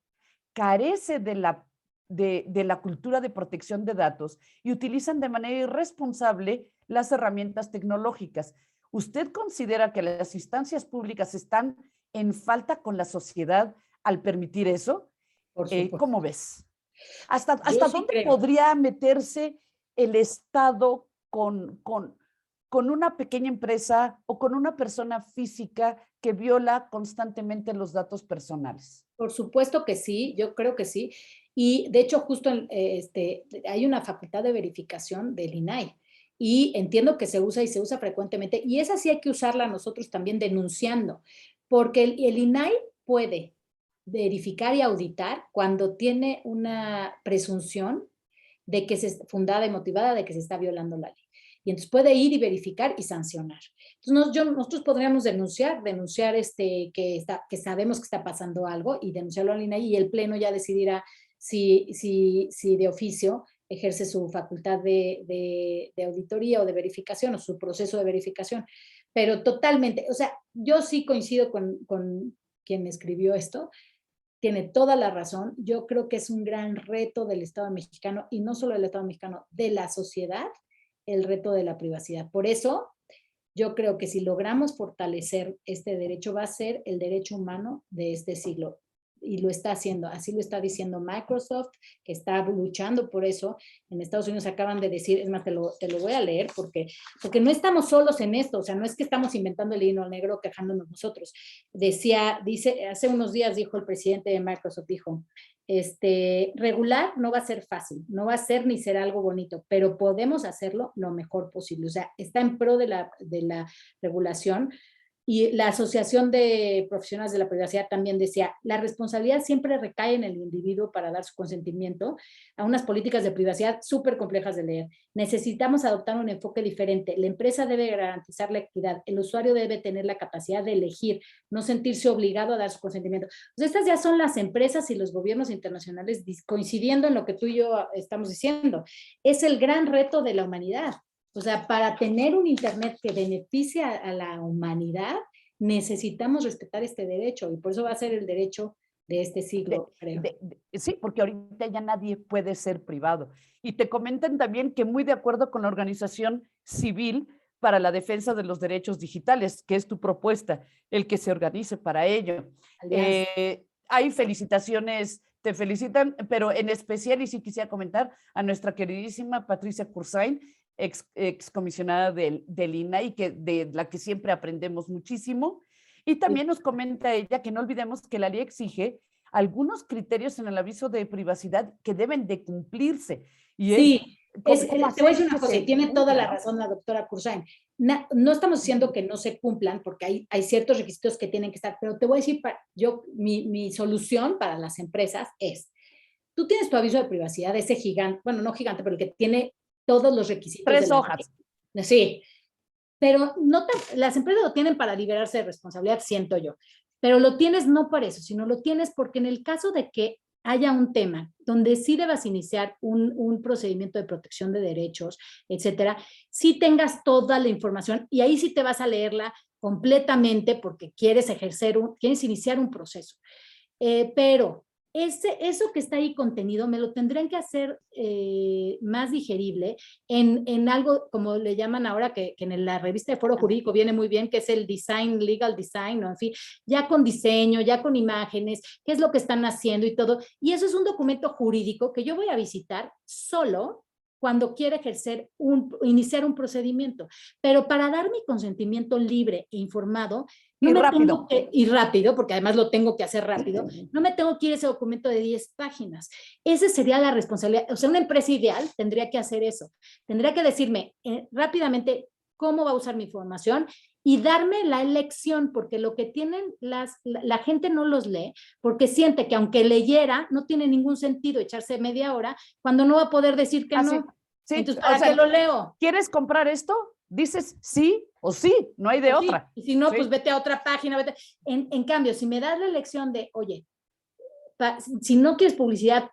carece de la cultura de protección de datos y utilizan de manera irresponsable las herramientas tecnológicas. ¿Usted considera que las instancias públicas están en falta con la sociedad al permitir eso? Por supuesto. ¿Cómo ves? ¿Hasta Yo sí dónde creo. podría meterse el Estado con una pequeña empresa o con una persona física que viola constantemente los datos personales? Por supuesto que sí, yo creo que sí. Y de hecho, justo hay una facultad de verificación del INAI y entiendo que se usa y se usa frecuentemente. Y esa sí hay que usarla nosotros también denunciando, porque el INAI puede verificar y auditar cuando tiene una presunción de que se fundada y motivada de que se está violando la ley. Y entonces puede ir y verificar y sancionar. Entonces nosotros podríamos denunciar que sabemos que está pasando algo y denunciarlo al INAI y el Pleno ya decidirá si de oficio ejerce su facultad de auditoría o de verificación o su proceso de verificación. Pero totalmente, o sea, yo sí coincido con quien escribió esto, tiene toda la razón. Yo creo que es un gran reto del Estado mexicano y no solo del Estado mexicano, de la sociedad, el reto de la privacidad. Por eso, yo creo que si logramos fortalecer este derecho, va a ser el derecho humano de este siglo. Y lo está haciendo, así lo está diciendo Microsoft, que está luchando por eso. En Estados Unidos acaban de decir, es más, te lo voy a leer porque no estamos solos en esto, o sea, no es que estamos inventando el hilo negro quejándonos nosotros. Hace unos días dijo el presidente de Microsoft, dijo, regular no va a ser fácil, no va a ser ni será algo bonito, pero podemos hacerlo lo mejor posible. O sea, está en pro de la regulación. Y la Asociación de Profesionales de la Privacidad también decía, la responsabilidad siempre recae en el individuo para dar su consentimiento a unas políticas de privacidad súper complejas de leer. Necesitamos adoptar un enfoque diferente. La empresa debe garantizar la equidad. El usuario debe tener la capacidad de elegir, no sentirse obligado a dar su consentimiento. Pues estas ya son las empresas y los gobiernos internacionales coincidiendo en lo que tú y yo estamos diciendo. Es el gran reto de la humanidad. O sea, para tener un Internet que beneficie a la humanidad, necesitamos respetar este derecho y por eso va a ser el derecho de este siglo, creo. Sí, porque ahorita ya nadie puede ser privado. Y te comentan también que muy de acuerdo con la Organización Civil para la Defensa de los Derechos Digitales, que es tu propuesta, el que se organice para ello. Hay felicitaciones, te felicitan, pero en especial, y sí quisiera comentar, a nuestra queridísima Patricia Cursain, excomisionada del INAI, de la que siempre aprendemos muchísimo. Y también nos comenta ella que no olvidemos que la ley exige algunos criterios en el aviso de privacidad que deben de cumplirse. Y sí, cómo te voy a hacer decir una que cosa, y se tiene toda la cumplan. razón la doctora Cursain. No estamos diciendo que no se cumplan, porque hay ciertos requisitos que tienen que estar, pero te voy a decir, mi solución para las empresas es, tú tienes tu aviso de privacidad, ese gigante, bueno, no gigante, pero el que tiene todos los requisitos de 3 la hojas. ley. Sí, pero no las empresas lo tienen para liberarse de responsabilidad, siento yo. Pero lo tienes no por eso, sino lo tienes porque en el caso de que haya un tema donde sí debas iniciar un procedimiento de protección de derechos, etcétera, sí tengas toda la información y ahí sí te vas a leerla completamente porque quieres quieres iniciar un proceso. Pero eso que está ahí contenido me lo tendrían que hacer más digerible en algo como le llaman ahora, que en la revista de Foro Jurídico viene muy bien, que es el design, legal design, ¿no? En fin, ya con diseño, ya con imágenes, qué es lo que están haciendo y todo. Y eso es un documento jurídico que yo voy a visitar solo cuando quiera iniciar un procedimiento. Pero para dar mi consentimiento libre e informado, no Y me rápido. tengo que ir rápido, porque además lo tengo que hacer rápido, no me tengo que ir ese documento de 10 páginas. Esa sería la responsabilidad. O sea, una empresa ideal tendría que hacer eso. Tendría que decirme rápidamente cómo va a usar mi información y darme la elección, porque lo que tienen la gente no los lee, porque siente que aunque leyera, no tiene ningún sentido echarse media hora cuando no va a poder decir que Así. no. Sí, Entonces, o ¿para sea, qué lo leo? ¿quieres comprar esto? Dices sí o sí, no hay de O sí, otra. y si no, pues Sí. vete a otra página. En cambio, si me das la elección de, oye, si no quieres publicidad,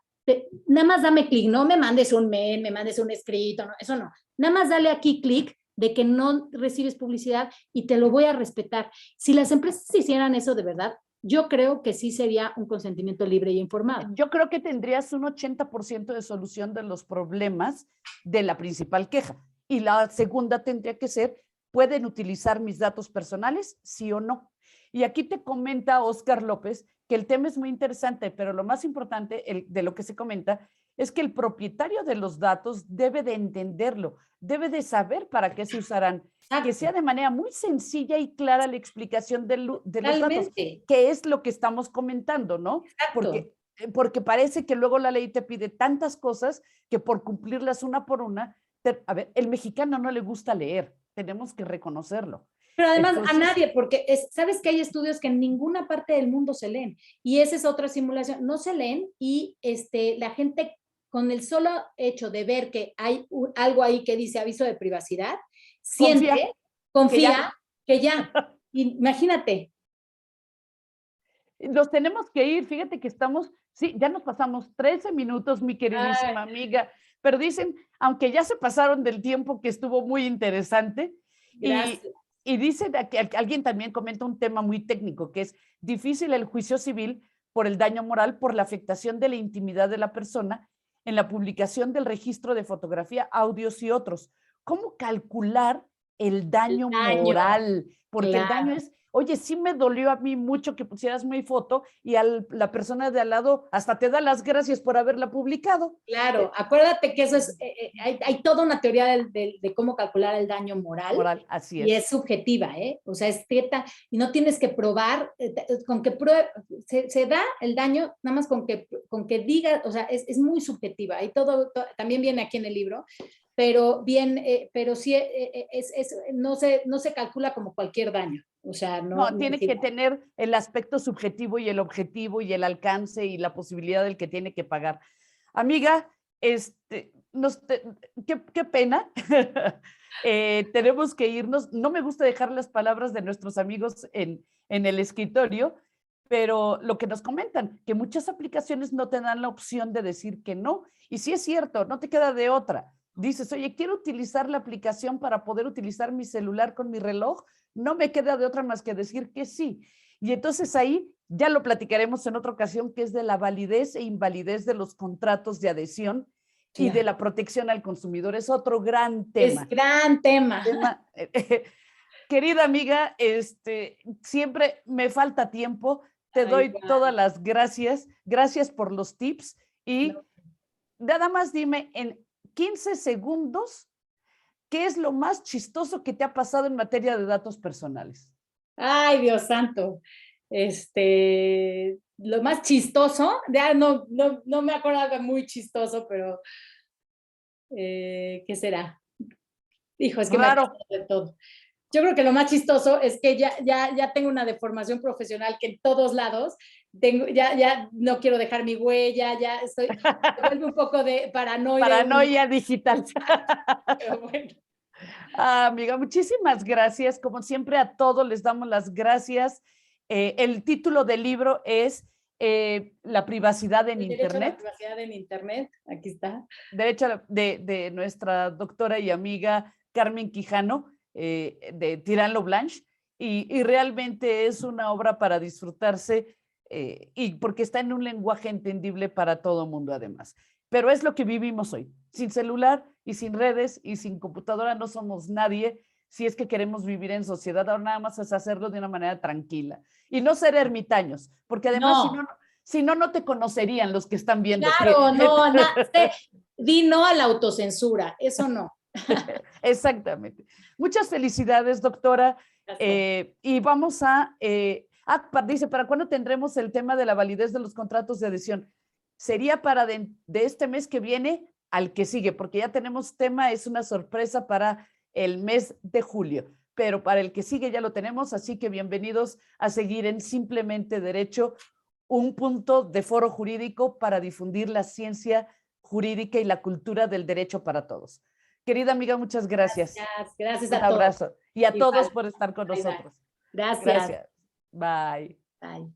nada más dame clic, no me mandes un mail, me mandes un escrito, no, eso no. Nada más dale aquí clic de que no recibes publicidad y te lo voy a respetar. Si las empresas hicieran eso de verdad, yo creo que sí sería un consentimiento libre y informado. Yo creo que tendrías un 80% de solución de los problemas de la principal queja. Y la segunda tendría que ser, ¿pueden utilizar mis datos personales? Sí o no. Y aquí te comenta Oscar López que el tema es muy interesante, pero lo más importante de lo que se comenta es que el propietario de los datos debe de entenderlo, debe de saber para qué se usarán, que sea de manera muy sencilla y clara la explicación de los datos, Totalmente. que es lo que estamos comentando, ¿no? Exacto. Porque parece que luego la ley te pide tantas cosas que por cumplirlas una por una, a ver, el mexicano no le gusta leer, tenemos que reconocerlo. Pero además a Entonces, nadie, porque sabes que hay estudios que en ninguna parte del mundo se leen y esa es otra simulación, no se leen y la gente con el solo hecho de ver que hay algo ahí que dice aviso de privacidad, confía confía que ya, imagínate. nos tenemos que ir, fíjate que estamos, sí, ya nos pasamos 13 minutos, mi queridísima Ay, amiga, pero dicen, aunque ya se pasaron del tiempo que estuvo muy interesante, y, gracias. y dice que alguien también comenta un tema muy técnico, que es difícil el juicio civil por el daño moral, por la afectación de la intimidad de la persona en la publicación del registro de fotografía, audios y otros. ¿Cómo calcular el El daño daño, moral? Porque el daño claro. es, oye, sí me dolió a mí mucho que pusieras mi foto y la persona de al lado hasta te da las gracias por haberla publicado. Claro, acuérdate que eso es, hay toda una teoría de cómo calcular el daño moral Moral, así y es. es subjetiva, ¿eh? O sea, es teta y no tienes que probar, con que se da el daño nada más con que diga, o sea, es muy subjetiva y también viene aquí en el libro, pero pero sí no se calcula como cualquier daño, o sea, No, no tiene que tener el aspecto subjetivo y el objetivo y el alcance y la posibilidad del que tiene que pagar. Amiga, qué pena. Tenemos que irnos. No me gusta dejar las palabras de nuestros amigos en el escritorio, pero lo que nos comentan, que muchas aplicaciones no te dan la opción de decir que no. Y sí es cierto, no te queda de otra. Dices, oye, quiero utilizar la aplicación para poder utilizar mi celular con mi reloj, no me queda de otra más que decir que sí. Y entonces ahí ya lo platicaremos en otra ocasión, que es de la validez e invalidez de los contratos de adhesión y de claro. la protección al consumidor. Es otro gran Es tema. gran tema. Querida amiga, siempre me falta tiempo. Te Ay, doy todas las gracias. Gracias por los tips y no. nada más dime en 15 segundos ¿qué es lo más chistoso que te ha pasado en materia de datos personales? Ay, Dios santo. Lo más chistoso, ya no me acuerdo algo muy chistoso, pero ¿qué será? Hijo, es que me ha Raro. pasado de todo. Yo creo que lo más chistoso es que ya tengo una deformación profesional que en todos lados ya no quiero dejar mi huella, me vuelve un poco de paranoia. Paranoia digital. Pero bueno. Amiga, muchísimas gracias. Como siempre, a todos les damos las gracias. El título del libro es La privacidad en El derecho a la Internet. privacidad en Internet, aquí está. Derecho de nuestra doctora y amiga Carmen Quijano, de Tirán-Lo Blanche, y realmente es una obra para disfrutarse y porque está en un lenguaje entendible para todo mundo además. Pero es lo que vivimos hoy. Sin celular y sin redes y sin computadora no somos nadie si es que queremos vivir en sociedad. Ahora nada más es hacerlo de una manera tranquila y no ser ermitaños, porque además si no, no te conocerían los que están viendo. Claro, di no a la autocensura, eso no. Exactamente. Muchas felicidades, doctora. Y vamos dice, ¿para cuándo tendremos el tema de la validez de los contratos de adhesión? Sería para de este mes que viene al que sigue, porque ya tenemos tema, es una sorpresa para el mes de julio, pero para el que sigue ya lo tenemos, así que bienvenidos a seguir en Simplemente Derecho, un punto de foro jurídico para difundir la ciencia jurídica y la cultura del derecho para todos. Querida amiga, muchas gracias. Gracias Un a todos. abrazo. Y a Igual. todos por estar con Bye, nosotros. bye. Gracias. Gracias. Bye. Bye.